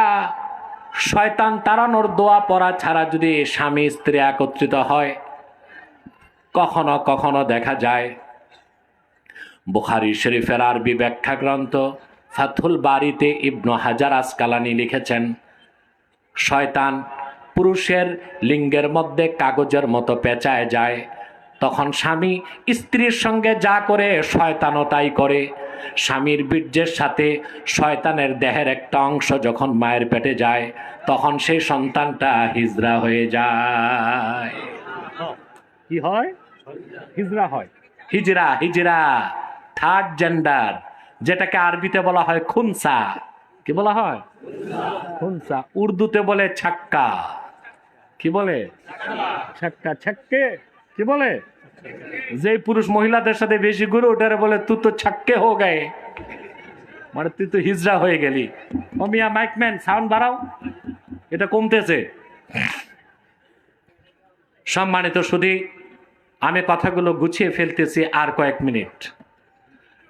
শয়তান তাড়ানোর দোয়া পড়া ছাড়া যদি স্বামী স্ত্রী একত্রিত হয়, কখনো কখনো দেখা যায়, বুখারী শরীফের আরবি ব্যাখ্যা গ্রন্থ ফাথুল বারিতে ইবনু হাজার আসকালানি লিখেছেন, শয়তান পুরুষের লিঙ্গের মধ্যে কাগজের মতো পেঁচায় যায়। তখন স্বামী স্ত্রীর সঙ্গে যা করে শয়তানও তাই করে। স্বামীর বীর্যের সাথে শয়তানের দেহের একটা অংশ যখন মায়ের পেটে যায়, তখন সেই সন্তানটা হিজড়া হয়ে যায়। কি হয়? হিজড়া হয়। হিজরা, হিজরা থার্ড জেন্ডার, যেটাকে আরবিতে বলা হয় খুনসা। কি বলা হয়? খুনসা। উর্দুতে বলে ছাক্কা। কি বলে? ছাক্কা। ছাক্কে কি বলে? যে পুরুষ মহিলাদের সাথে বেশি ঘুরে ওটারে বলে তুই তো ছাক্কে হো গায়ে, মানে তুই তো হিজড়া হয়ে গেলি। ও মিয়া মাইকম্যান সাউন্ড বাড়াও, এটা কমতেছে। সম্মানিত সুধী, আমি কথাগুলো গুছিয়ে ফেলতেছি আর কয়েক মিনিট।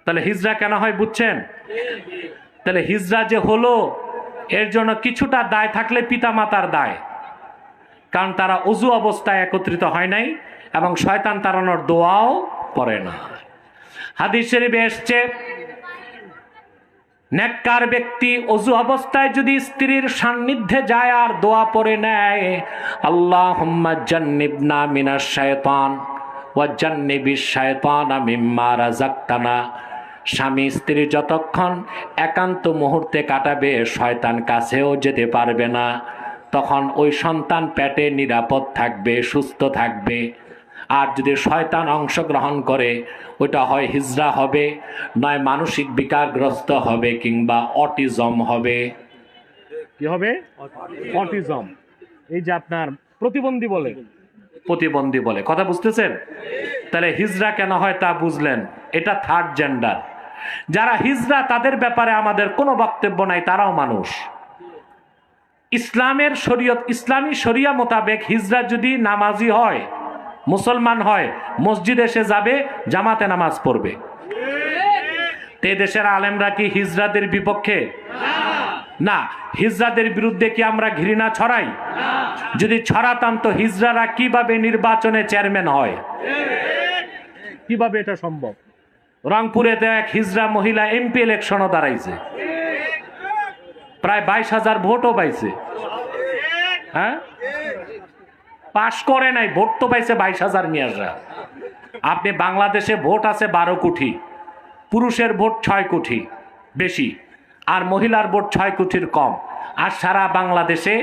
তাহলে হিজরা কেন হয় বুঝছেন? তাহলে হিজরা যে হলো এর জন্য কিছুটা দায় থাকলে পিতামাতার দায়, কারণ তারা অজু অবস্থায় একত্রিত হয় নাই এবং শয়তান তাড়ানোর দোয়াও করে না। হাদিস শরীফে এসেছে, নেককার ব্যক্তি অজু অবস্থায় যদি স্ত্রীর সান্নিধ্যে যায় আর দোয়া পড়ে নেয়, আল্লাহুম্মা জান্নিবনা মিনাশ শায়তান ওয়া জান্নিবিশ শায়তানা মিম্মা রাযাকতানা, স্বামী স্ত্রী যতক্ষণ একান্ত মুহূর্তে কাটাবে শয়তান কাছেও যেতে পারবে না, তখন ওই সন্তান পেটে নিরাপদ থাকবে, সুস্থ থাকবে। আর যদি শয়তান অংশগ্রহণ করে ওটা হয় হিজরা হবে, নয় মানসিক বিকারগ্রস্ত হবে কিংবা অটিজম হবে। কি হবে? অটিজম। এই যে আপনার প্রতিবন্ধী বলে, প্রতিবন্ধী বলে, কথা বুঝতেছেন? তাহলে হিজরা কেন হয় তা বুঝলেন। এটা থার্ড জেন্ডার। যারা হিজরা তাদের ব্যাপারে আমাদের কোনো বক্তব্য নাই, তারাও মানুষ। ইসলামের শরীয়ত, ইসলামী শরিয়া মোতাবেক হিজরা যদি নামাজি হয়, মুসলমান হয়, মসজিদে এসে যাবে, জামাতে নামাজ পড়বে। তে দেশের আলেমরা কি হিজরাদের বিপক্ষে? না। হিজরাদের বিরুদ্ধে কি আমরা ঘৃণা ছড়াই? যদি ছড়াতাম তো হিজরারা কিভাবে নির্বাচনে চেয়ারম্যান হয়? কিভাবে এটা সম্ভব? রংপুরেতে এক হিজরা মহিলা এমপি ইলেকশনও দাঁড়াইছে, প্রায় 22,000 ভোটও পাইছে। হ্যাঁ, পাশ করে নাই, ভোট তো পাইছে 22,000 মিয়াজরা। আপনি বাংলাদেশে ভোট আছে 12 কোটি, পুরুষের ভোট 6 কোটি বেশি, আর মহিলার ভোট 6 কোটির কম। আর সারা বাংলাদেশে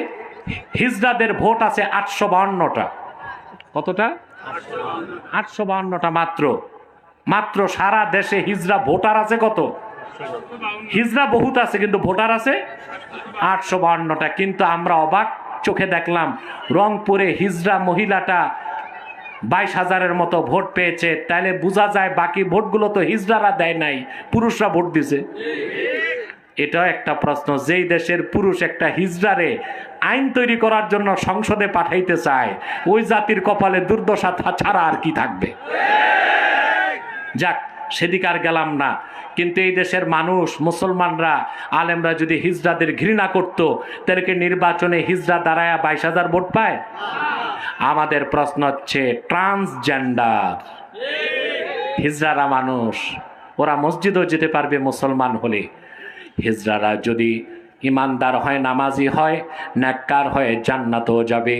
হিজড়াদের ভোট আছে 852টা। কতটা? 852টা মাত্র। মাত্র সারা দেশে হিজড়া ভোটার আছে কত? হিজড়া বহুত আছে কিন্তু ভোটার আছে 852টা। কিন্তু আমরা অবাক চোখে দেখলাম রংপুরে হিজড়া মহিলাটা 22,000-এর মতো ভোট পেয়েছে। তাহলে বোঝা যায় বাকি ভোটগুলো তো হিজড়ারা দেয় নাই, পুরুষরা ভোট দিছে। এটাও একটা প্রশ্ন, যেই দেশের পুরুষ একটা হিজড়ারে আইন তৈরি করার জন্য সংসদে পাঠাইতে চায়, ওই জাতির কপালে দুর্দশা ছাড়া আর কি থাকবে? যাক, সেদিকে আর গেলাম না। কিন্তু এই দেশের মানুষ, মুসলমানরা, আলেমরা যদি হিজড়াদের ঘৃণা করত, তাহলে কি নির্বাচনে হিজড়া দাঁড়ায় 22,000 ভোট পায়? আমাদের প্রশ্ন হচ্ছে ট্রান্সজেন্ডার হিজড়ারা মানুষ, ওরা মসজিদও যেতে পারবে মুসলমান হলে। হিজড়ারা যদি ইমানদার হয়, নামাজি হয়, নেককার হয়, জান্নাতও যাবে।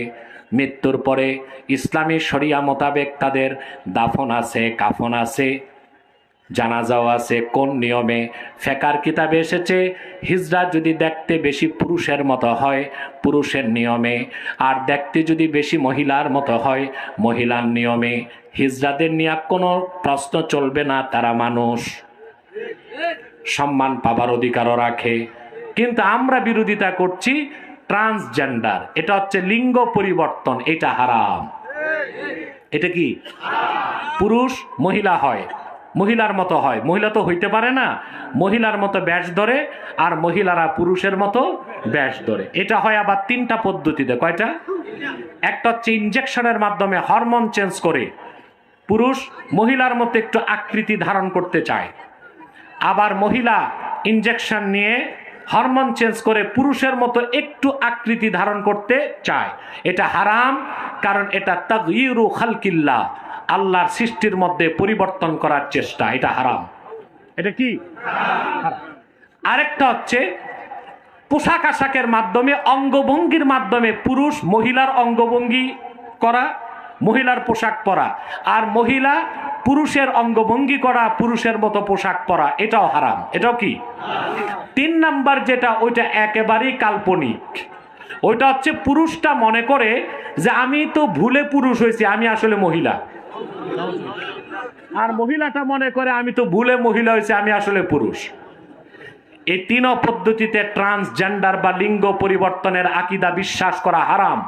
মৃত্যুর পরে ইসলামী শরিয়া মোতাবেক তাদের দাফন আছে, কাফন আছে, জানাজাও আছে। কোন নিয়মে? ফেকার কিতাবে এসেছে হিজড়া যদি দেখতে বেশি পুরুষের মতো হয়, পুরুষের নিয়মে, আর দেখতে যদি বেশি মহিলার মতো হয়, মহিলার নিয়মে। হিজড়াদের নিয়ে কোনো প্রশ্ন চলবে না, তারা মানুষ, সম্মান পাবার অধিকারও রাখে। কিন্তু আমরা বিরোধিতা করছি ট্রান্সজেন্ডার, এটা হচ্ছে লিঙ্গ পরিবর্তন, এটা হারাম। এটা কি? পুরুষ মহিলা হয়, মহিলার মতো হয়, মহিলা তো হইতে পারে না, মহিলার মতো ব্যাস ধরে, আর মহিলারা পুরুষের মতো ব্যাস ধরে। এটা হয় আবার 3টা পদ্ধতিতে। কয়টা? একটা হচ্ছে ইনজেকশনের মাধ্যমে হরমোন চেঞ্জ করে পুরুষ মহিলার মতো একটু আকৃতি ধারণ করতে চায়, আবার মহিলা ইনজেকশন নিয়ে হরমোন চেঞ্জ করে পুরুষের মতো একটু আকৃতি ধারণ করতে চায়। এটা হারাম, কারণ এটা তাগয়িরু খালকিল্লাহ, আল্লাহর সৃষ্টির মধ্যে পরিবর্তন করার চেষ্টা, এটা হারাম। এটা কি? হারাম। আরেকটা হচ্ছে পোশাক আশাকের মাধ্যমে, অঙ্গভঙ্গির মাধ্যমে পুরুষ মহিলার অঙ্গভঙ্গি করা, মহিলার পোশাক পরা, আর মহিলা পুরুষের অঙ্গভঙ্গি করা, পুরুষের মতো পোশাক পরা, এটাও হারাম। এটাও কি? 3 নাম্বার যেটা, ওইটা একেবারেই কাল্পনিক। ওইটা হচ্ছে পুরুষটা মনে করে যে আমি তো ভুলে পুরুষ হয়েছি, আমি আসলে মহিলা, আর মহিলাটা মনে করে আমি তো ভুলে মহিলা হয়েছি, আমি আসলে পুরুষ। এই 3 পদ্ধতিতে ট্রান্সজেন্ডার বা লিঙ্গ পরিবর্তনের আকীদা বিশ্বাস করা হারাম।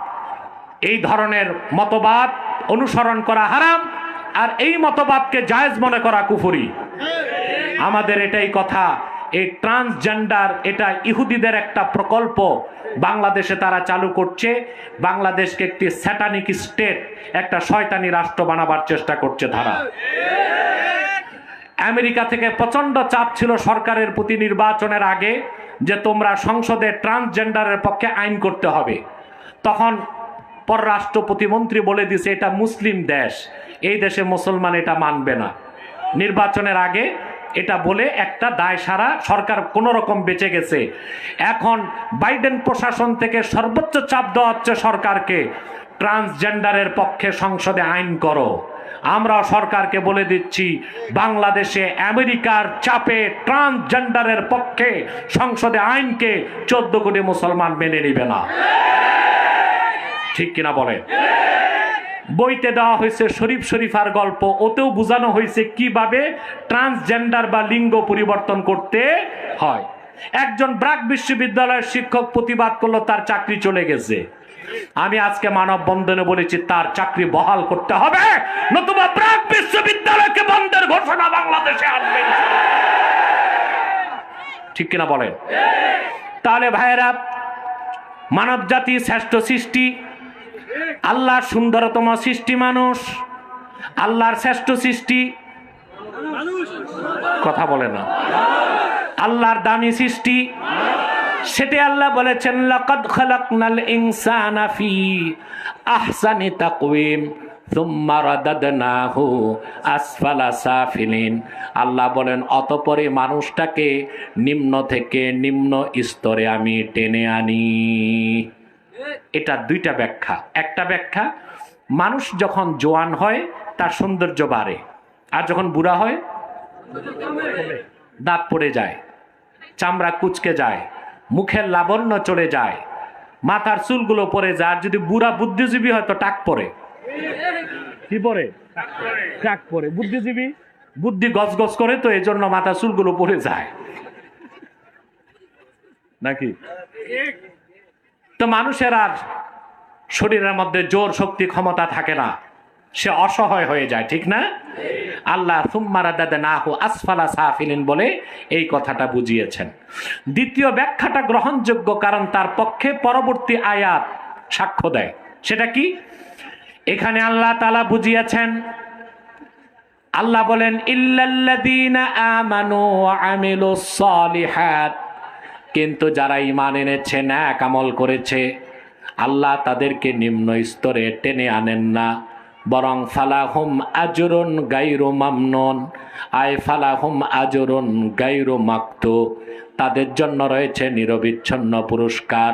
এই ধরনের মতবাদ অনুসরণ করা হারাম, আর এই মতবাদকে জায়েজ মনে করা কুফরি। আমাদের এটাই কথা, এই ট্রান্সজেন্ডার, এটা ইহুদিদের একটা প্রকল্প বাংলাদেশে তারা চালু করছে। বাংলাদেশকে একটি স্যাটানিক স্টেট, একটা শয়তানি রাষ্ট্র বানাবার চেষ্টা করছে তারা। আমেরিকা থেকে প্রচন্ড চাপ ছিল সরকারের প্রতি নির্বাচনের আগে যে তোমরা সংসদে ট্রান্সজেন্ডারের পক্ষে আইন করতে হবে। তখন পররাষ্ট্র প্রতিমন্ত্রী বলে দিছে এটা মুসলিম দেশ, এই দেশে মুসলমান এটা মানবে না। নির্বাচনের আগে এটা বলে একটা দায় সারা সরকার কোন রকম বেঁচে গেছে। এখন বাইডেন প্রশাসন থেকে সর্বোচ্চ চাপ দেওয়া হচ্ছে সরকারকে, ট্রান্সজেন্ডারের পক্ষে সংসদে আইন করো। আমরা সরকারকে বলে দিচ্ছি বাংলাদেশে আমেরিকার চাপে ট্রান্সজেন্ডারের পক্ষে সংসদে আইনকে 14 কোটি মুসলমান মেনে নিবে না। ঠিক কিনা বলে? বইতে দেওয়া হয়েছে শরীফ শরীফার গল্প, ওতেও বোঝানো হয়েছে কিভাবে ট্রান্সজেন্ডার বা লিঙ্গ পরিবর্তন করতে হয়। একজন ব্র্যাক বিশ্ববিদ্যালয়ের শিক্ষক প্রতিবাদ করলো, তার চাকরি চলে গেছে। আমি আজকে মানববন্ধনে বলেছি তার চাকরি বহাল করতে হবে, নতুবা ব্র্যাক বিশ্ববিদ্যালয়কে বন্ধের ঘোষণা বাংলাদেশে আসবে। ঠিক কিনা বলেন? তাহলে ভাইয়েরা, মানব জাতি শ্রেষ্ঠ সৃষ্টি, আল্লাহর সুন্দরতম সৃষ্টি মানুষ, আল্লাহর শ্রেষ্ঠ সৃষ্টি কথা বলে না, আল্লাহর দামি সৃষ্টি, সেটা আল্লাহ বলেছেন লাকাদ খালাকনাল ইনসানা ফি আহসানি তাকওয়িম সুম্মা রাদাদনাহু আসফালা সাফিলিন। আল্লাহ বলেন অতঃপরে মানুষটাকে নিম্ন থেকে নিম্ন স্তরে আমি টেনে আনি। এটা দুইটা ব্যাখ্যা। একটা ব্যাখ্যা, মানুষ যখন জোয়ান হয় তার সৌন্দর্য বাড়ে, আর যখন বুড়া হয় দাঁত পড়ে যায়, চামড়া কুচকে যায়, মুখের লাবণ্য চলে যায়, মাথার চুলগুলো পড়ে যায়। আর যদি বুড়া বুদ্ধিজীবী হয় তো টাক পড়ে। কি পড়ে? টাক পড়ে। বুদ্ধিজীবী বুদ্ধি গজগজ করে, তো এই জন্য মাথার চুলগুলো পড়ে যায় নাকি? তো মানুষের আর শরীরের মধ্যে জোর শক্তি ক্ষমতা থাকে না, সে অসহায় হয়ে যায়। ঠিক না? আল্লাহ সুম্মা রাদাদনাহু আসফালা সাফিলিন বলে এই কথাটা বুঝিয়েছেন। দ্বিতীয় ব্যাখ্যাটা গ্রহণযোগ্য, কারণ তার পক্ষে পরবর্তী আয়াত সাক্ষ্য দেয়। সেটা কি? এখানে আল্লাহ তাআলা বুঝিয়েছেন, আল্লাহ বলেন ইল্লাল্লাযীনা আমানু ওয়া আমিলুস সালিহাত, কিন্তু যারা ঈমান এনেছে, নেক আমল করেছে, আল্লাহ তাদেরকে নিম্ন স্তরে টেনে আনেন না, বরং ফালাহুম আজরুন গায়রু মামনুন, আয় ফালাহুম আজরুন গায়রু মাকতু, তাদের জন্য রয়েছে নিরবিচ্ছিন্ন পুরস্কার।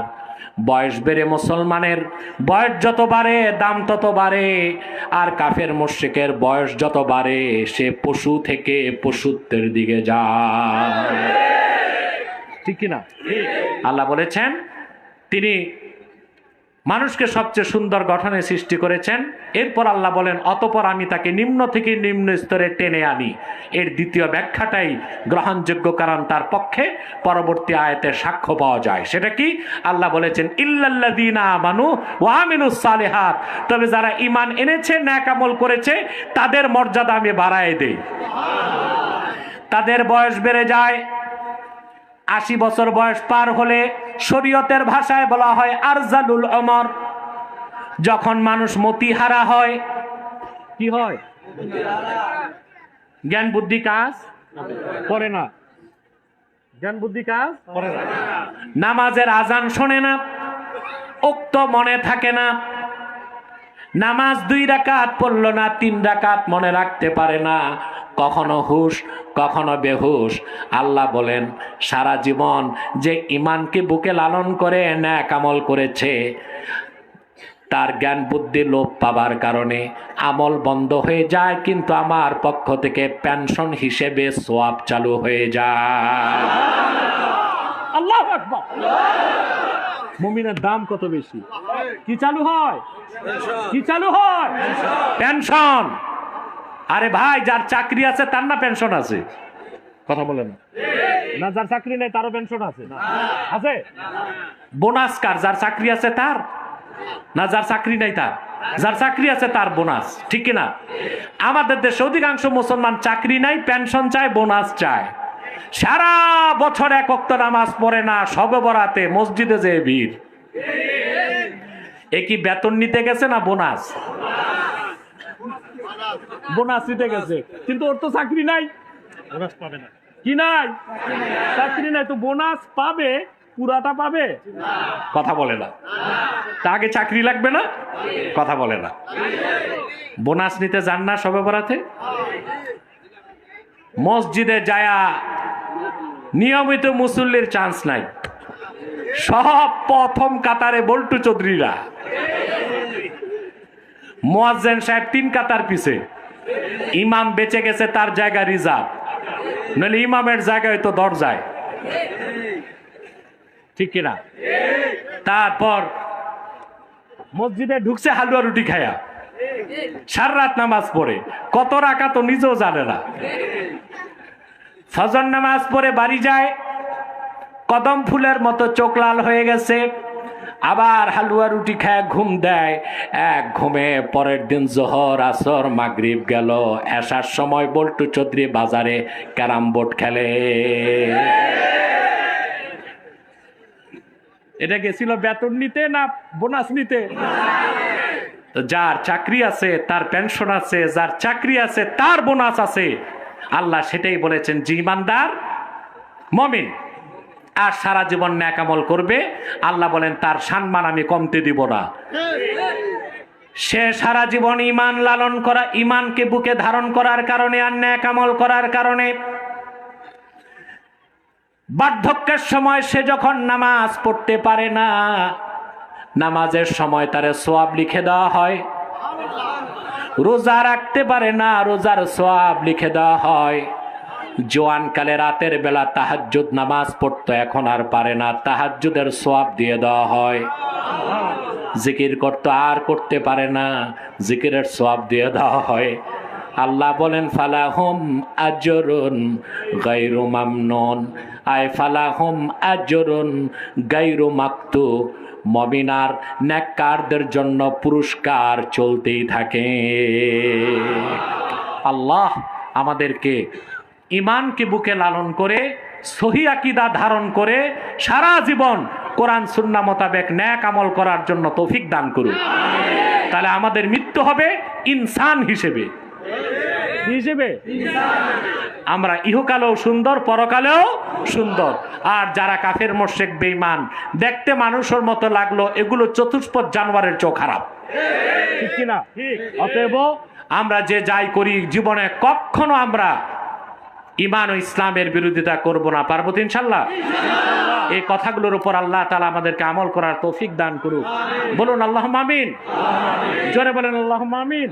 বয়স বেড়ে মুসলমানের বয়স যত বাড়ে দাম তত বাড়ে, আর কাফের মুশরিকের বয়স যত বাড়ে সে পশু থেকে পশুত্বের দিকে যায়। ঠিক কিনা? আল্লাহ বলেছেন তিনি মানুষকে সবচেয়ে সুন্দর গঠনে সৃষ্টি করেছেন। এরপর আল্লাহ বলেন অতঃপর আমি তাকে নিম্ন থেকে নিম্ন স্তরে টেনে আনি। এর দ্বিতীয় ব্যাখ্যাটাই গ্রহণযোগ্য, কারণ তার পক্ষে পরবর্তী আয়াতে সাক্ষ্য পাওয়া যায়। সেটা কি? আল্লাহ বলেছেন ইল্লাল্লাযীনা আমানু ওয়া আমিলুস সালিহাত, তবে যারা ঈমান এনেছে, নেক আমল করেছে, তাদের মর্যাদা আমি বাড়ায় দেই। তাদের বয়স বেড়ে যায়। 80 বছর বয়স পার হলে শরীয়তের ভাষায় বলা হয় আরজালুল উমর। যখন মানুষ মতিহারা হয়, কি হয়? জ্ঞান বুদ্ধি কাজ করে না, জ্ঞান বুদ্ধি কাজ করে না, নামাজের আজান শোনে না, উক্ত মনে থাকে না, নামাজ 2 রাকাত পড়লো না, 3 রাকাত মনে রাখতে পারে না, কখনো হুশ কখনো বেহুশ। আল্লাহ বলেন সারা জীবন যে ঈমানকে বুকে লালন করে নেক আমল করেছে, তার জ্ঞান বুদ্ধি লোপ পাবার কারণে আমল বন্ধ হয়ে যায়, কিন্তু আমার পক্ষ থেকে পেনশন হিসেবে সওয়াব চালু হয়ে যায়। আল্লাহু আকবার। মুমিনের দাম কত বেশি! কি চালু হয়? কি চালু হয়? পেনশন। আরে ভাই, যার চাকরি আছে তার না পেনশন আছে? কথা বলেন না। যার চাকরি নেই তারও পেনশন আছে? আছে। বোনাস কার? যার চাকরি আছে তার না যার চাকরি নেই তার? যার চাকরি আছে তার বোনাস। ঠিক কিনা? আমাদের দেশে অধিকাংশ মুসলমান চাকরি নাই, পেনশন চায়, বোনাস চায়। সারা বছর এক ওয়াক্ত নামাজ পড়ে না, শবে বরাতে মসজিদে যে ভিড়। এ কি বেতন নিতে গেছে না বোনাস? বোনাস নিতে গেছে, কিন্তু ওর তো চাকরি নাই, বোনাস পাবে না। কি নাই? চাকরি নাই, তো বোনাস পাবে, পুরাটা পাবে? কথা বলে না। তাকে চাকরি লাগবে না? কথা বলে না। বোনাস নিতে যান না শবে বরাতে? মসজিদে যায়া নিয়মিত মুসল্লির চান্স নাই, সব প্রথম কাতারে বল্টু চৌধুরীরা, মুয়াজ্জিন সাহেব 3 কাতার পিছে, ইমাম বেঁচে গেছে তার জায়গা রিজার্ভ, নইলে ইমামের জায়গায় তো দরজায়, ঠিক কিনা? তারপর মসজিদে ঢুকছে হালুয়া রুটি খায়া, সারা রাত নামাজ পড়ে, কত রাকাত তো নিজেও জানে না। ফজর নামাজ পড়ে বাড়ি যায়, কদম ফুলের মতো চোখ লাল হয়ে গেছে, আবার হালুয়া রুটি খায় ঘুম দেয়। এক ঘুমে পরের দিন জোহর, আসর, মাগরিব গেল, এশার সময় বল্টু চৌধুরী বাজারে ক্যারাম বোর্ড খেলে। এটা গেছিল বেতন নিতে না বোনাস নিতে? যার চাকরি আছে তার পেনশন আছে, যার চাকরি আছে তার বোনাস আছে। আল্লাহ সেটাই বলেছেন, যে ইমানদার মুমিন আর সারা জীবন নেক আমল করবে, আল্লাহ বলেন তার সম্মান আমি কমতে দিব না। সে সারা জীবন ঈমান লালন করা, ঈমানকে বুকে ধারণ করার কারণে আর নেক আমল করার কারণে বার্ধক্যের সময় সে যখন নামাজ পড়তে পারে না, নামাজের সময় তারে সওয়াব লিখে দেওয়া হয়। রোজা রাখতে পারে না, রোজার সওয়াব লিখে দেওয়া হয়। জওয়ানকালে রাতের বেলা তাহাজ্জুদ নামাজ পড়তো, এখন আর পারে না, তাহাজ্জুদের সওয়াব দিয়ে দেওয়া হয়। জিকির করতো, আর করতে পারে না, জিকিরের সওয়াব দিয়ে দেওয়া হয়। আল্লাহ বলেন ফালাহুম আজরুন গায়রু মামনুন, আয় ফালাহুম আজরুন গায়রু মাকতুব। মুমিনার নেককারদের জন্য পুরস্কার চলতেই থাকে। আল্লাহ আমাদেরকে ঈমানকে বুকে লালন করে, সহি আকীদা ধারণ করে সারা জীবন কোরআন সুন্নাহ মোতাবেক নেক আমল করার জন্য তৌফিক দান করুন। তাহলে আমাদের মৃত্যু হবে ইনসান হিসেবে, আমরা ইহকালেও সুন্দর, পরকালেও সুন্দর। আর যারা কাফের মুশরিক বেঈমান, দেখতে মানুষের মতো লাগলো, এগুলো চতুষ্পদ জানোয়ারের চেয়েও খারাপ, ঠিক কিনা? অতএব আমরা যে যাই করি জীবনে কখনো আমরা ঈমান ও ইসলামের বিরোধিতা করব না। পারবো তো ইনশাআল্লাহ? এই কথাগুলোর উপর আল্লাহ তাআলা আমাদেরকে আমল করার তৌফিক দান করুক। বলুন আল্লাহুম্মা আমিন। জোরে বলেন আল্লাহুম্মা আমিন।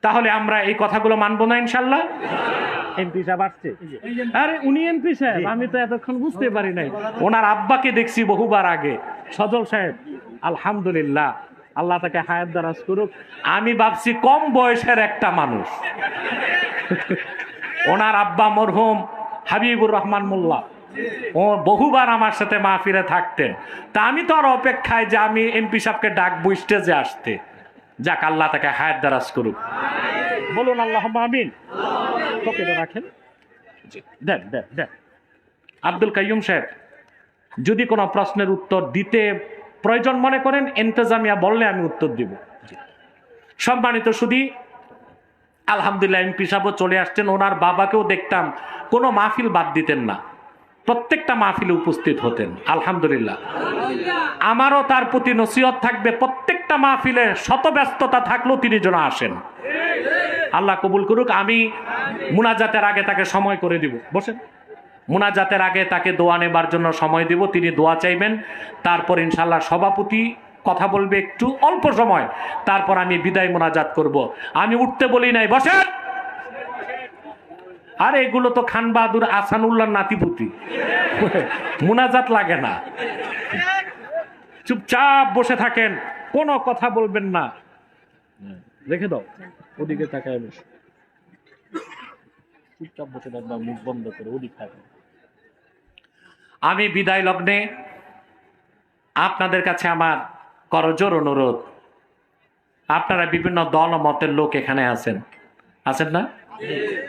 তাহলে আমরা এই কথাগুলো মানবো না ইনশাআল্লাহ? এমপি সাহেব আসছে। আরে উনি এমপি সাহেব? আমি তো এতক্ষণ বুঝতে পারি নাই। ওনার আব্বাকে দেখছি বহুবার আগে, সজল সাহেব। আলহামদুলিল্লাহ, আল্লাহ তাকে হায়াত দারাজ করুক। আমি ভাবছি কম বয়সের একটা মানুষ। ওনার আব্বা মরহুম হাবিবুর রহমান মোল্লা, ও বহুবার আমার সাথে মাহফিলে থাকতেন। তা আমি তো আর অপেক্ষায় যে আমি এমপি সাহেবকে ডাকবো স্টেজে আসতে। যাক, আল্লাহ তাকে হায়াত দারাজ করুক। বলুন আল্লাহুম্মা আমিন। পকেটে রাখেন। দেন দেন দেন। আব্দুল কাইয়ুম সাহেব, যদি কোনো প্রশ্নের উত্তর দিতে প্রয়োজন মনে করেন, ইন্তেজামিয়া বললে আমি উত্তর দিব। সম্মানিত শুধু আলহামদুলিল্লাহ, এমপি সাহেবও চলে আসছেন। ওনার বাবাকেও দেখতাম কোনো মাহফিল বাদ দিতেন না, প্রত্যেকটা মাহফিলে উপস্থিত হতেন। আলহামদুলিল্লাহ, আমারও তার প্রতি নসিহত থাকবে, প্রত্যেকটা মাহফিলে শত ব্যস্ততা থাকলেও তিনি যেন আসেন। আল্লাহ কবুল করুক। আমি মুনাজাতের আগে তাকে সময় করে দিব। বসেন। মুনাজাতের আগে তাকে দোয়া নেবার জন্য সময় দিব, তিনি দোয়া চাইবেন। তারপর ইনশাআল্লাহ সভাপতি কথা বলবে একটু অল্প সময়, তারপর আমি বিদায় মুনাজাত করব। আমি উঠতে বলি নাই, বসেন। আর এগুলো তো খান বাহাদুর আসানুল্লাহ নাতিপুতি, মুনাজাত লাগে না। চুপচাপ বসে থাকেন, কোনো কথা বলবেন না। রেখে দাও, ওদিকে তাকায় বসে চুপচাপ বসে থাকবা, মুখ বন্ধ করে ওদিকে থাকবে। আমি বিদায় লগ্নে আপনাদের কাছে আমার করজোর অনুরোধ, আপনারা বিভিন্ন দল ও মতের লোক এখানে আছেন, আছেন না?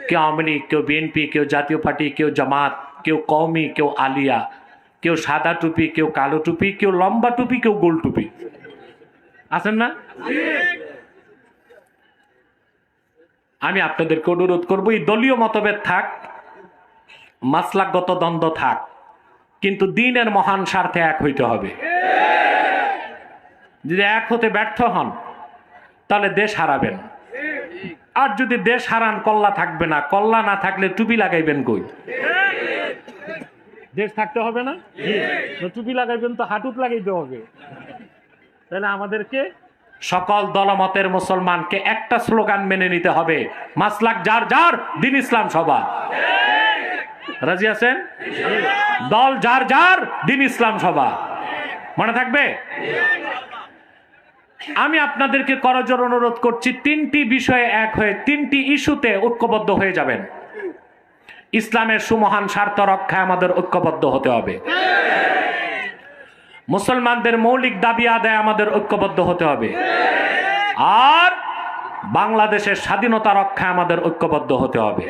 কেউ আওয়ামী লীগ, কেউ বিএনপি, কেউ জাতীয় পার্টি, কেউ জামাত, কেউ কওমি, কেউ আলিয়া, কেউ সাদা টুপি, কেউ কালো টুপি, কেউ লম্বা টুপি, কেউ গোল টুপি, আছেন না? আমি আপনাদেরকে অনুরোধ করবো, এই দলীয় মতভেদ থাক, মাসলাকগত দ্বন্দ্ব থাক, কিন্তু দ্বীনের মহান স্বার্থে এক হইতে হবে। যদি এক হতে ব্যর্থ হন তাহলে দেশ হারাবেন, আর যদি দেশ হারান কল্লা থাকবে না। কল্লা না থাকলে টুপি লাগাইবেন কই? দেশ থাকতে হবে না, টুপি লাগাইবেন তো হাঁটুত লাগাইতে হবে। তাহলে আমাদেরকে সকল দলমতের মুসলমানকে একটা স্লোগান মেনে নিতে হবে, মাসলাক যার যার, দ্বীন ইসলাম সবার। রাজি আছেন? দল যার যার, দ্বীন ইসলাম সবার। মনে থাকবে? আমি আপনাদেরকে করজোড়ে অনুরোধ করছি, তিনটি বিষয়ে এক হয়ে, তিনটি ইস্যুতে ঐক্যবদ্ধ হয়ে যাবেন। ইসলামের সুমহান স্বার্থ রক্ষায় আমাদের ঐক্যবদ্ধ হতে হবে। মুসলমানদের মৌলিক দাবি আদায় আমাদের ঐক্যবদ্ধ হতে হবে। আর বাংলাদেশের স্বাধীনতা রক্ষায় আমাদের ঐক্যবদ্ধ হতে হবে।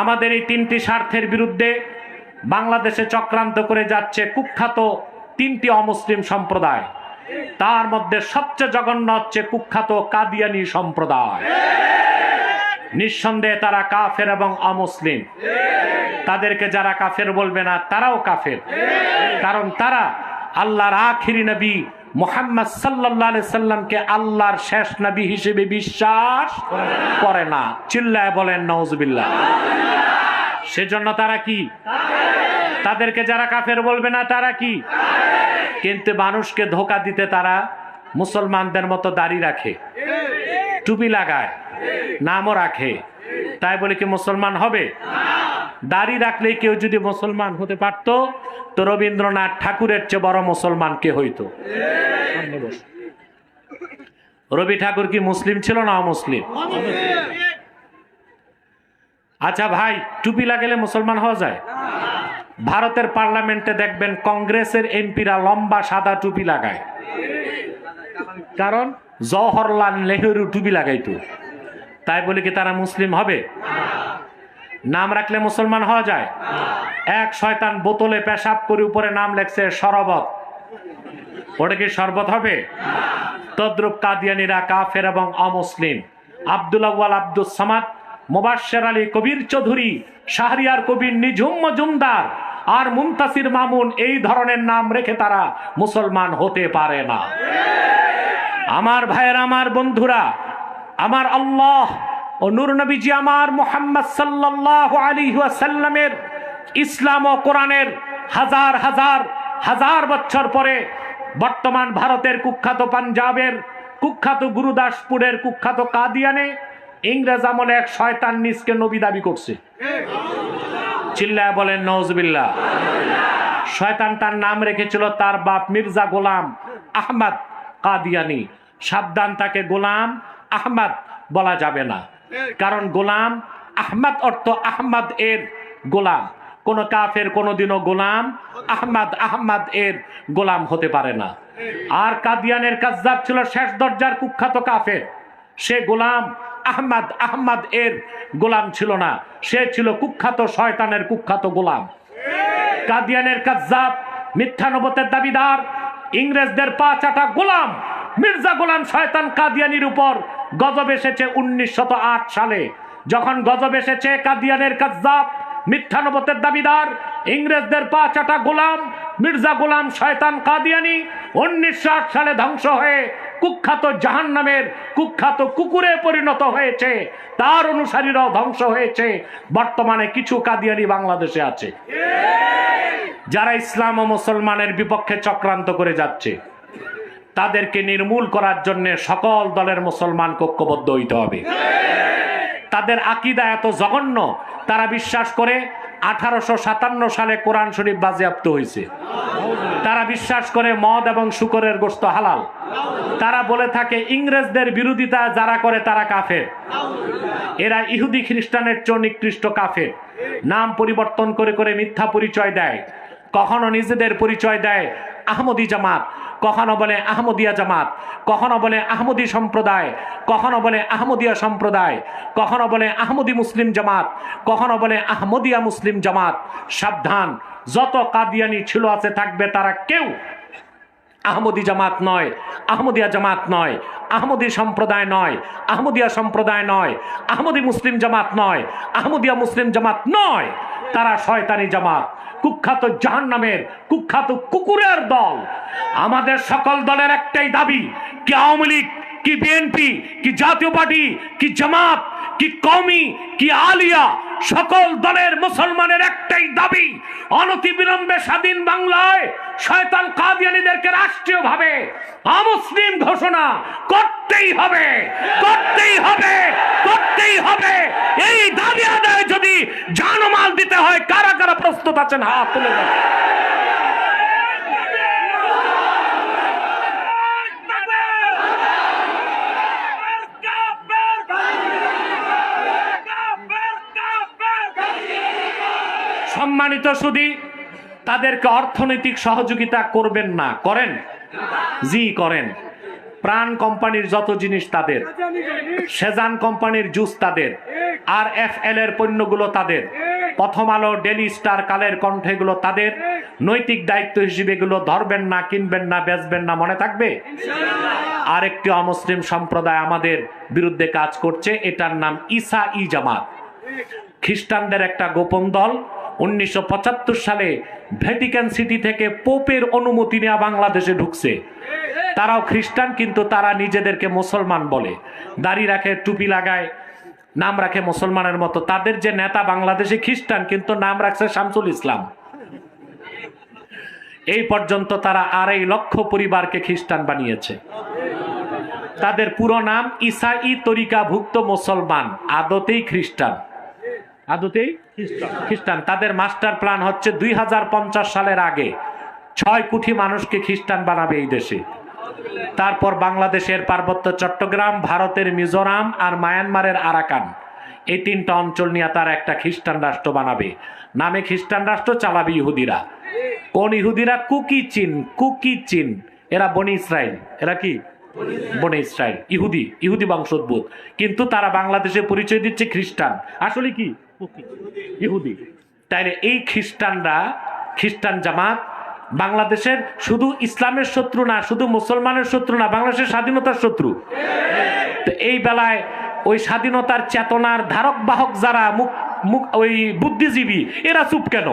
আমাদের এই তিনটি স্বার্থের বিরুদ্ধে বাংলাদেশে চক্রান্ত করে যাচ্ছে কুখ্যাত তিনটি অমুসলিম সম্প্রদায়। তার মধ্যে সবচেয়ে জঘন্য হচ্ছে কুখ্যাত কাদিয়ানি সম্প্রদায়। নিঃসন্দেহে তারা কাফের এবং অমুসলিম। তাদেরকে যারা কাফের বলবে না তারাও কাফের, কারণ তারা আল্লাহর আখিরি নবী মুহাম্মদ সাল্লাল্লাহু আলাইহি সাল্লামকে আল্লাহর শেষ নবী হিসেবে বিশ্বাস করে না। চিল্লায় বলেন নাউজুবিল্লাহ। সেজন্য তারা কি? তাদেরকে যারা কাফের বলবে না তারা কি? কিন্তু মানুষকে ধোঁকা দিতে তারা মুসলমানদের মতো দাড়ি রাখে, টুপি লাগায়, নামও রাখে। তাই বলে কি মুসলমান হবে? দাড়ি রাখলেই কেউ যদি মুসলমান হতে পারত তো রবীন্দ্রনাথ ঠাকুরের চেয়ে বড় মুসলমান কে হইতো? রবি ঠাকুর কি মুসলিম ছিল না অমুসলিম? আচ্ছা ভাই, টুপি লাগালে মুসলমান হওয়া যায়? ভারতের পার্লামেন্টে দেখবেন কংগ্রেসের এমপিরা লম্বা সাদা টুপি লাগায়, কারণ জওহরলাল নেহেরু টুপি লাগাইতো। তাই বলে কি তারা মুসলিম হবে? নাম রাখলে মুসলমান হওয়া যায়? এক শয়তান বোতলে পেশাব করে উপরে নাম লেখছে শরবত, ওটা কি শরবত হবে? তদ্রুপ কাদিয়ানিরা কাফের এবং অমুসলিম। আব্দুল আউয়াল আব্দুল সামাদ, মুবাশশির আলী কবির চৌধুরী, শাহরিয়ার কবির নিঝুম মজুমদার আর মুনতাসির মামুন, এই ধরনের নাম রেখে তারা মুসলমান হতে পারে না। আমার ভাইয়েরা, আমার বন্ধুরা, আমার আল্লাহ ও নূর নবীজি আমার মুহাম্মদ সাল্লাল্লাহু আলাইহি ওয়াসাল্লামের ইসলাম ও কোরআনের হাজার হাজার হাজার বছর পরে বর্তমান ভারতের কুখ্যাত পাঞ্জাবের কুখ্যাত গুরুদাসপুরের কুখ্যাত কাদিয়ানে ইংরেজ আমলে এক শয়তান নিজকে নবী দাবি করছে। চিল্লায় বলেন নাউজুবিল্লাহ। শয়তান তার নাম রেখেছিল তার বাপ মির্জা গোলাম আহমদ কাদিয়ানি। সাবধান, তাকে গোলাম আহমদ বলা যাবে না, কারণ গোলাম আহমদ অর্থ আহমদ এর গোলাম। কোন কাফের কোনদিনও গোলাম আহমদ এর গোলাম হতে পারে না। আর কাদিয়ানের কাজ্জাব ছিল শেষ দরজার কুখ্যাত কাফের। সে গোলাম আহমদ এর গোলাম ছিল না, সে ছিল কুখ্যাত শয়তানের কুখ্যাত গোলাম। কাদিয়ানের কাজ্জাব, মিথ্যা নবুয়তের দাবিদার, ইংরেজদের পা চাটা গোলাম মির্জা গোলাম শয়তান কাদিয়ানির উপর গজব এসেছে 1908 সালে। যখন গজব এসেছে, কাদিয়ানের কাজ্জাব, মিথ্যা নবুয়তের দাবিদার, ইংরেজদের পা চাটা গোলাম মির্জা গোলাম শয়তান কাদিয়ানি 1908 সালে ধ্বংস হয়ে কুখ্যাত জাহান্নামের কুখ্যাত কুকুরে পরিণত হয়েছে। তার অনুসারীরাও ধ্বংস হয়েছে। বর্তমানে কিছু কাদিয়ানি বাংলাদেশে আছে যারা ইসলাম ও মুসলমানের বিপক্ষে চক্রান্ত করে যাচ্ছে। তাদেরকে নির্মূল করার জন্য সকল দলের মুসলমানকে ঐক্যবদ্ধ হইতে হবে। তাদের আকীদা এত জঘন্য, তারা বিশ্বাস করে 1857 সালে কোরআন শরীফ বাজেয়াপ্ত হয়েছে। তারা বিশ্বাস করে মদ এবং শূকরের গোশত হালাল। তারা বলে থাকে ইংরেজদের বিরোধিতা যারা করে তারা কাফের। এরা ইহুদি খ্রিস্টানের চেয়ে নিকৃষ্ট কাফের। নাম পরিবর্তন করে করে মিথ্যা পরিচয় দেয়। কখনো নিজেদের পরিচয় দেয় আহমদী জামাত, কখনো বলে আহমদিয়া জামাত, কখনো বলে আহমদি সম্প্রদায়, কখনো বলে আহমদিয়া সম্প্রদায়, কখনো বলে আহমদি মুসলিম জামাত, কখনো বলে আহমদিয়া মুসলিম জামাত। সাবধান, যত কাদিয়ানি ছিল আছে থাকবে, তারা কেউ আহমদি জামাত নয়, আহমদিয়া জামাত নয়, আহমদি সম্প্রদায় নয়, আহমদিয়া সম্প্রদায় নয়, আহমদি মুসলিম জামাত নয়, আহমদিয়া মুসলিম জামাত নয়। তারা শয়তানি জামাত, কুখ্যাত জাহান্নামের কুখ্যাত কুকুরের দল। আমাদের সকল দলের একটাই দাবি, কি আওয়ামী লীগ, কি বিএনপি, কি জাতীয় পার্টি, কি জামাত, কি কওমি, কি আলিয়া, সকল দলের মুসলমানের একটাই দাবি, অনতিবিলম্বে স্বাধীন বাংলায় শয়তান কাদিয়ানীদেরকে রাষ্ট্রীয়ভাবে অমুসলিম ঘোষণা করতেই হবে, করতেই হবে, করতেই হবে। এই দাবি আদায় যদি জানমাল দিতে হয়, কারা কারা প্রস্তুত আছেন হাত তুলে দেন। সম্মানিত সুধী, তাদেরকে অর্থনৈতিক সহযোগিতা করবেন না? করেন? জি করেন। প্রাণ কোম্পানির যত জিনিস তাদের, সেজান কোম্পানির জুস তাদের, RFL এর পণ্যগুলো তাদের, প্রথম আলো, ডেলি স্টার, কালের কণ্ঠ এগুলো তাদের। নৈতিক দায়িত্ব হিসেবে এগুলো ধরবেন না, কিনবেন না, বেচবেন না, মনে থাকবে। আরেকটি অমুসলিম সম্প্রদায় আমাদের বিরুদ্ধে কাজ করছে, এটার নাম ঈসাই জামাত। খ্রিস্টানদের একটা গোপন দল 1975 সালে ভ্যাটিকান সিটি থেকে পোপের অনুমতি নেওয়া বাংলাদেশে ঢুকছে। তারাও খ্রিস্টান, কিন্তু তারা নিজেদেরকে মুসলমান বলে, দাড়ি রাখে, টুপি লাগায়, নাম রাখে মুসলমানের মতো। তাদের যে নেতা বাংলাদেশে খ্রিস্টান, কিন্তু নাম রাখছে শামসুল ইসলাম। এই পর্যন্ত তারা 2.5 লক্ষ পরিবারকে খ্রিস্টান বানিয়েছে। তাদের পুরো নাম ঈসাই তরিকাভুক্ত মুসলমান, আদতেই খ্রিস্টান, আদতেই খ্রিস্টান। তাদের মাস্টার প্ল্যান হচ্ছে 2050 সালের আগে 6 কোটি মানুষকে খ্রিস্টান বানাবে এই দেশে। তারপর বাংলাদেশের পার্বত্য চট্টগ্রাম, ভারতের মিজোরাম আর মায়ানমারের আরাকান, এই 3টা অঞ্চল নিয়ে তারা একটা খ্রিস্টান রাষ্ট্র বানাবে। নামে খ্রিস্টান রাষ্ট্র, চালাবে ইহুদিরা। কোন ইহুদিরা? কুকি চীন, কুকি চীন। এরা বনি ইসরায়েল। এরা কি? বনি ইসরায়েল, ইহুদি, ইহুদি বংশোদ্ভূত। কিন্তু তারা বাংলাদেশে পরিচয় দিচ্ছে খ্রিস্টান, আসলে কি? ইহুদি। তাইলে এই খ্রিস্টানরা, খ্রিস্টান জামাত বাংলাদেশের শুধু ইসলামের শত্রু না, শুধু মুসলমানের শত্রু না, বাংলাদেশের স্বাধীনতার শত্রু। তো এই বেলায় ওই স্বাধীনতার চেতনার ধারক বাহক যারা ওই বুদ্ধিজীবী, এরা চুপ কেন?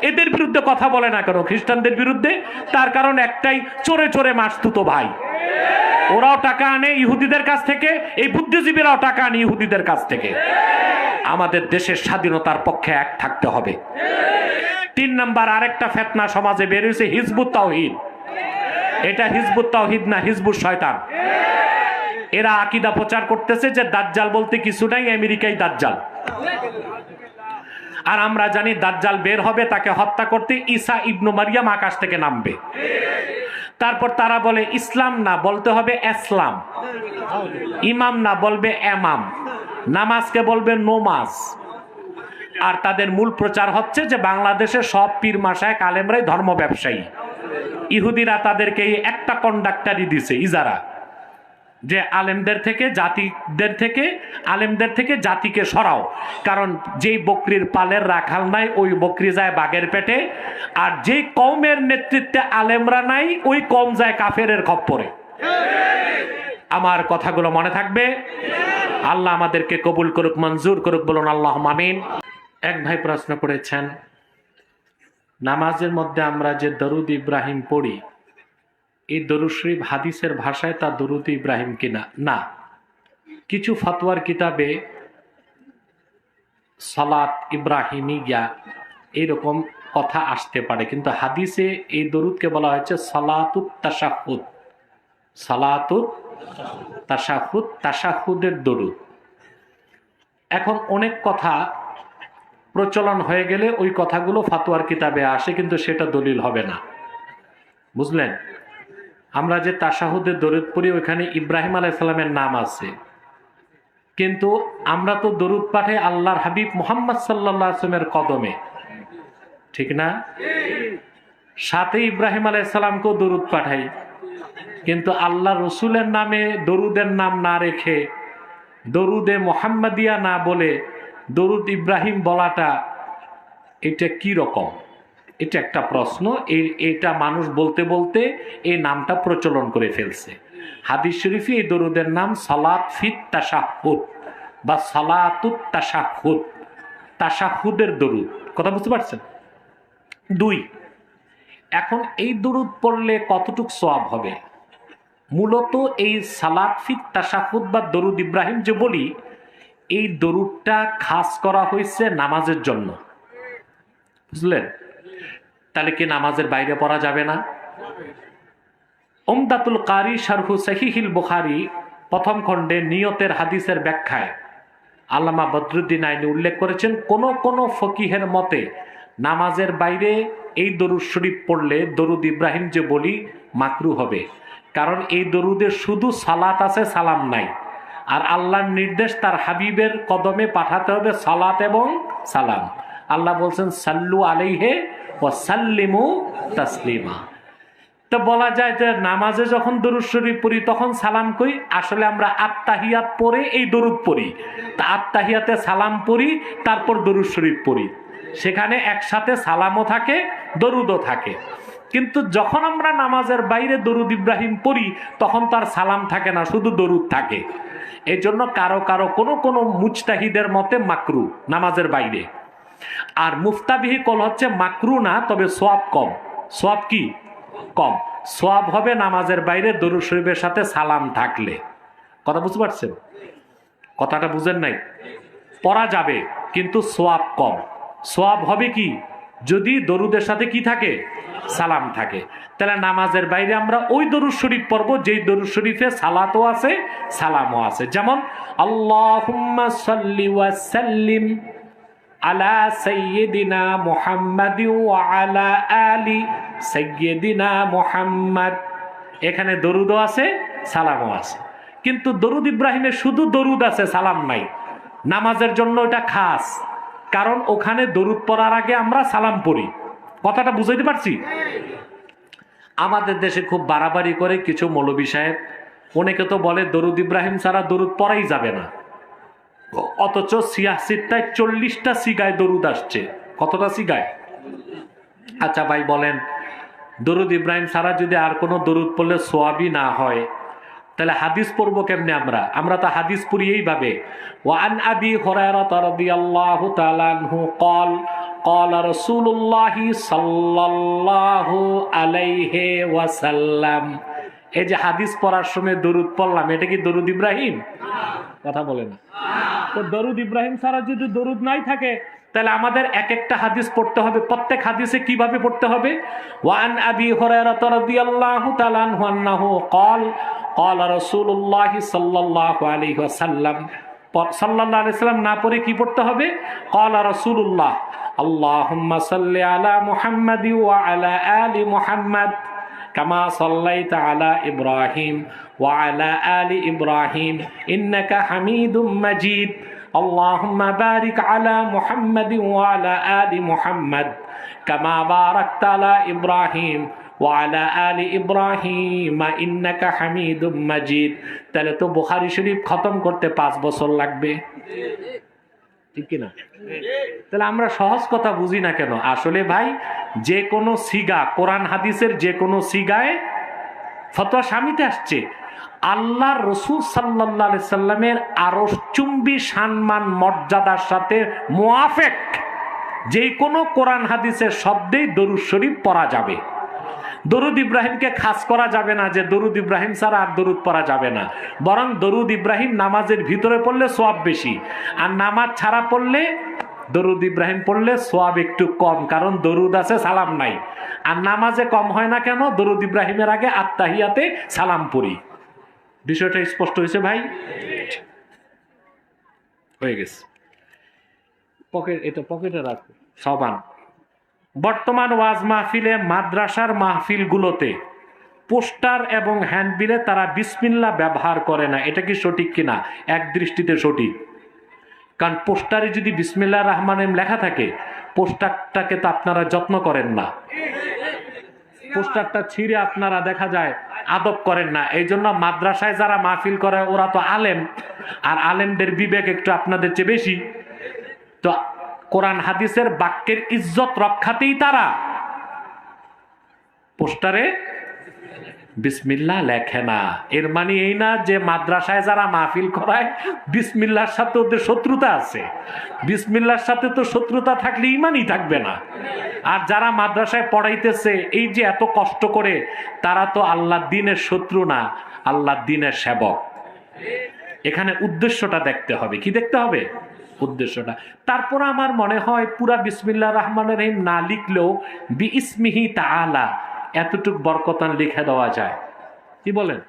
এদের বিরুদ্ধে কথা বলে না কেন খ্রিস্টানদের বিরুদ্ধে? তার কারণ একটাই, চোরে চোরে মাসতুতো ভাই। ওরাও টাকা আনে ইহুদিদের কাছ থেকে, এই বুদ্ধিজীবীরাও টাকা আনে ইহুদিদের কাছ থেকে। আমাদের দেশের স্বাধীনতার পক্ষে এক থাকতে হবে। 3 নাম্বার আরেকটা ফিতনা সমাজে বের হয়েছে, হিজবুত তাওহীদ। এটা হিজবুত তাওহীদ না, হিজবুত শয়তান। এরা আকীদা প্রচার করতেছে যে দাজ্জাল বলতে কিছু নাই, আমেরিকাই দাজ্জাল। আর আমরা জানি দাজ্জাল বের হবে, তাকে হত্যা করতে ঈসা ইবনে মারিয়াম আকাশ থেকে নামবে। তারপর তারা বলে ইসলাম না, বলতে হবে ইসলাম। ইমাম না, বলবে এমাম। নামাজকে বলবে নমাজ। আর তাদের মূল প্রচার হচ্ছে যে বাংলাদেশে সব পীর মাশায়েখ আলেমরাই ধর্ম ব্যবসায়ী। ইহুদিরা তাদেরকে একটা কন্ডাক্টারই দিছে, ইজারা, যে আলেমদের থেকে জাতিকে সরাও। কারণ যেই বকরির পালের রাখাল নাই, ওই বকরি যায় বাঘের পেটে। আর যেই কওমের নেতৃত্বে আলেমরা নাই, ওই কওম যায় কাফেরের খপ্পরে। আমার কথাগুলো মনে থাকবে। আল্লাহ আমাদেরকে কবুল করুক, মঞ্জুর করুক, বলুন আল্লাহুম্মা আমিন। এক ভাই প্রশ্ন করেছেন, নামাজের মধ্যে আমরা যে দরুদ ইব্রাহিম পড়ি, এই দরুদ শরীফ হাদিসের ভাষায় তা দরুদ ইব্রাহিম কিনা? না, কিছু ফতোয়ার কিতাবে সালাত ইব্রাহিমিয়া এইরকম কথা আসতে পারে, কিন্তু হাদিসে এই দরুদকে বলা হয়েছে সালাতুত তাশাহুদ। সালাতুত তাশাহুদ, তাশাহুদের দরুদ। এখন অনেক কথা প্রচলন হয়ে গেলে ওই কথাগুলো ফতোয়ার কিতাবে আসে, কিন্তু সেটা দলিল হবে না, বুঝলেন? আমরা যে তাশাহুদের দরুদ পড়ি, ওইখানে ইব্রাহিম আলাইহিস সালামের নাম আছে, কিন্তু আমরা তো দরুদ পাঠাই আল্লাহর হাবিব মুহাম্মদ সাল্লাল্লাহু আলাইহি ওয়াসাল্লামের কদমে, ঠিক না? সাথে ইব্রাহিম আলাইহিস সালামকেও দরুদ পাঠাই, কিন্তু আল্লাহ রসুলের নামে দরুদের নাম না রেখে দরুদে মোহাম্মদিয়া না বলে দরুদ ইব্রাহিম বলাটা এটা কি রকম? এটা একটা প্রশ্ন। এটা মানুষ বলতে বলতে এই নামটা প্রচলন করে ফেলছে। হাদিস শরীফে এই দরুদের নাম সালাত ফিত তাশাহুদ বা সালাতুত তাশাহুদ, তাশাহুদের দরুদ। কথা বুঝতে পারছেন? 2, এখন এই দরুদ পড়লে কতটুক সওয়াব হবে? মূলত এই সালাত ফিত তাশাহুদ বা দরুদ ইব্রাহিম যে বলি, এই দরুদটা খাস করা হয়েছে নামাজের জন্য, বুঝলেন? তাহলে কি নামাজের বাইরে পড়া যাবে না? উমদাতুল কারি শারহু সহিহুল বুখারী প্রথম খণ্ডে নিয়তের হাদিসের ব্যাখ্যায় আল্লামা বদরুদ্দিন আইনি উল্লেখ করেছেন, কোন কোন ফকিহের মতে নামাজের বাইরে এই দরুদ শরীফ পড়লে দরুদ ইব্রাহিম যে বলি মাকরু হবে। কারণ এই দরুদে শুধু সালাত আছে, সালাম নাই। আর আল্লাহর নির্দেশ তার হাবিবের কদমে পাঠাতে হবে সালাত এবং সালাম। আল্লাহ বলছেন সাল্লু আলাইহি ওয়া সাল্লিমু তাসলিমা। তো বলা যায় যে নামাজে যখন দরুদ শরীফ পড়ি তখন সালাম কই, আসলে আমরা আত্তাহিয়াত পড়ে এই দরুদ পড়ি। তা আত্তাহিয়াতে সালাম পড়ি, তারপর দরুদ শরীফ পড়ি। সেখানে একসাথে সালামও থাকে, দরুদও থাকে। কিন্তু যখন আমরা নামাজের বাইরে দরুদ ইব্রাহিম পড়ি তখন তার সালাম থাকে না, শুধু দরুদ থাকে। এই জন্য কারো কারো কোনো কোনো মুজতাহিদের মতে মাকরু নামাজের বাইরে। আর মুফতাবিহি কল হচ্ছে মাকরু না, তবে সওয়াব কম। সওয়াব কি? কম। সওয়াব হবে নামাজের বাইরে দরুদ শরীফের সাথে সালাম থাকলে। কথা বুঝতে পারছেন? কথাটা বুঝেন নাই? পড়া যাবে কিন্তু সওয়াব কম। সওয়াব হবে কি? যদি দরুদের সাথে কি থাকে? সালাম থাকে। তাহলে নামাজের বাইরে আমরা ওই দরুদ শরীফ পড়ব যেই দরুদ শরীফে সালাতও আছে, সালামও আছে। যেমন আল্লাহুম্মা সাল্লি ওয়া সাল্লিম আলা সাইয়্যিদিনা মুহাম্মাদি ওয়া আলা আলি সাইয়্যিদিনা মুহাম্মাদ। এখানে দরুদও আছে, সালামও আছে। কিন্তু দরুদ ইব্রাহিমে শুধু দরুদ আছে, সালাম নাই। নামাজের জন্য এটা খাস, কারণ ওখানে দরুদ পড়ার আগে আমরা সালাম পড়ি। কথাটা বুঝাইতে পারছি? আমাদের দেশে খুব বাড়াবাড়ি করে কিছু মৌলবী সাহেব, অনেকে তো বলে দরুদ ইব্রাহিম ছাড়া দরুদ পড়াই যাবে না। অথচ ৮৬টায় ৪০টা সিগায় দরুদ আসছে। কতটা সিগায়? আচ্ছা ভাই বলেন, দরুদ ইব্রাহিম ছাড়া যদি আর কোনো দরুদ পড়লে সোয়াবি না হয়, তাহলে হাদিস পড়বো কেমনে? আমরা তো হাদিস পড়ি এইভাবে। ওয়ান আবি হুরায়রা রাদিয়াল্লাহু তাআলা আনহু قال قال رسول الله صلى الله عليه وسلم। এই যে হাদিস পড়ার সময় দরুদ পড়লাম, এটা কি দরুদ ইব্রাহিম? কথা বলেন। তো দরুদ ইব্রাহিম ছাড়া যদি দরুদ নাই থাকে, তাহলে আমাদের এক একটা হাদিস পড়তে হবে। প্রত্যেক হাদিসে কিভাবে পড়তে হবে? ওয়ান আবি হুরায়রা রাদিয়াল্লাহু তাআলা আনহু আন্নাহু قال قال رسول الله صلى الله عليه وسلم। সাল্লাল্লাহু আলাইহি সাল্লাম না পড়ে কি পড়তে হবে? قال رسول الله اللهم صل على محمد وعلى آل محمد كما صليت على إبراهيم وعلى آل إبراهيم إنك حميد مجيد اللهم بارك على محمد وعلى آل محمد كما باركت على إبراهيم وعلى آل إبراهيم إنك حميد مجيد। তাহলে তো বুখারী শরীফ খতম করতে 5 বছর লাগবে, ঠিক কি না? তাহলে আমরা সহজ কথা বুঝি না কেন? আসলে ভাই, যে কোনো সিগা, কোরআন হাদিসের যে কোনো সিগায় ফতোয়া স্বামীতে আসছে। আল্লাহর রাসূল সাল্লাল্লাহু আলাইহি সাল্লামের আরশচুম্বী সম্মান মর্যাদার সাথে মুআফিক যে কোনো কোরআন হাদিসের শব্দেই দরুদ শরীফ পড়া যাবে। দরুদ ইব্রাহিমকে খাস করা যাবে না যে দরুদ ইব্রাহিম ছাড়া আর দরুদ পড়া যাবে না। বরং দরুদ ইব্রাহিম নামাজের ভিতরে পড়লে সওয়াব বেশি, আর নামাজ ছাড়া পড়লে দরুদ ইব্রাহিম পড়লে সওয়াব একটু কম, কারণ দরুদ আছে, সালাম নাই। আর নামাজে কম হয় না কেন? দরুদ ইব্রাহিমের আগে আত্তাহিয়াতে সালাম পড়ি। বিষয়টা স্পষ্ট হয়েছে ভাই? হয়ে গেছে। পকেটে রাখো সাবান। বর্তমান ওয়াজ মাহফিলে, মাদ্রাসার মাহফিলগুলোতে পোস্টার এবং হ্যান্ডবিলে তারা বিসমিল্লাহ ব্যবহার করে না। এটা কি সঠিক কিনা? এক দৃষ্টিতে সঠিক। কারণ পোস্টারে যদি বিসমিল্লাহির রহমানির রহিম লেখা থাকে, পোস্টারটাকে তো আপনারা যত্ন করেন না। পোস্টারটা ছিঁড়ে আপনারা দেখা যায় আদব করেন না। এই জন্য মাদ্রাসায় যারা মাহফিল করে ওরা তো আলেম, আর আলেমদের বিবেক একটু আপনাদের চেয়ে বেশি। তো কোরআন হাদিসের বাক্যের ইজ্জত রক্ষাতেই তারা পোস্টারে বিসমিল্লাহ লেখে না। এর মানে এই না যে মাদ্রাসায় যারা মাহফিল করায় বিসমিল্লাহর সাথে ওদের শত্রুতা আছে। বিসমিল্লাহর সাথে তো শত্রুতা থাকলে ইমানই থাকবে না। আর যারা মাদ্রাসায় পড়াইতেছে এই যে এত কষ্ট করে, তারা তো আল্লাহর দ্বীনের শত্রু না, আল্লাহর দ্বীনের সেবক। এখানে উদ্দেশ্যটা দেখতে হবে। কি দেখতে হবে? উদ্দেশ্যটা। তারপর আমার মনে হয় পুরা বিসমিল্লাহির রহমানির রহিম না লিখলেও বিইসমিহি তাআলা এতটুক বরকতান লিখে দেওয়া যায়। কি বলেন?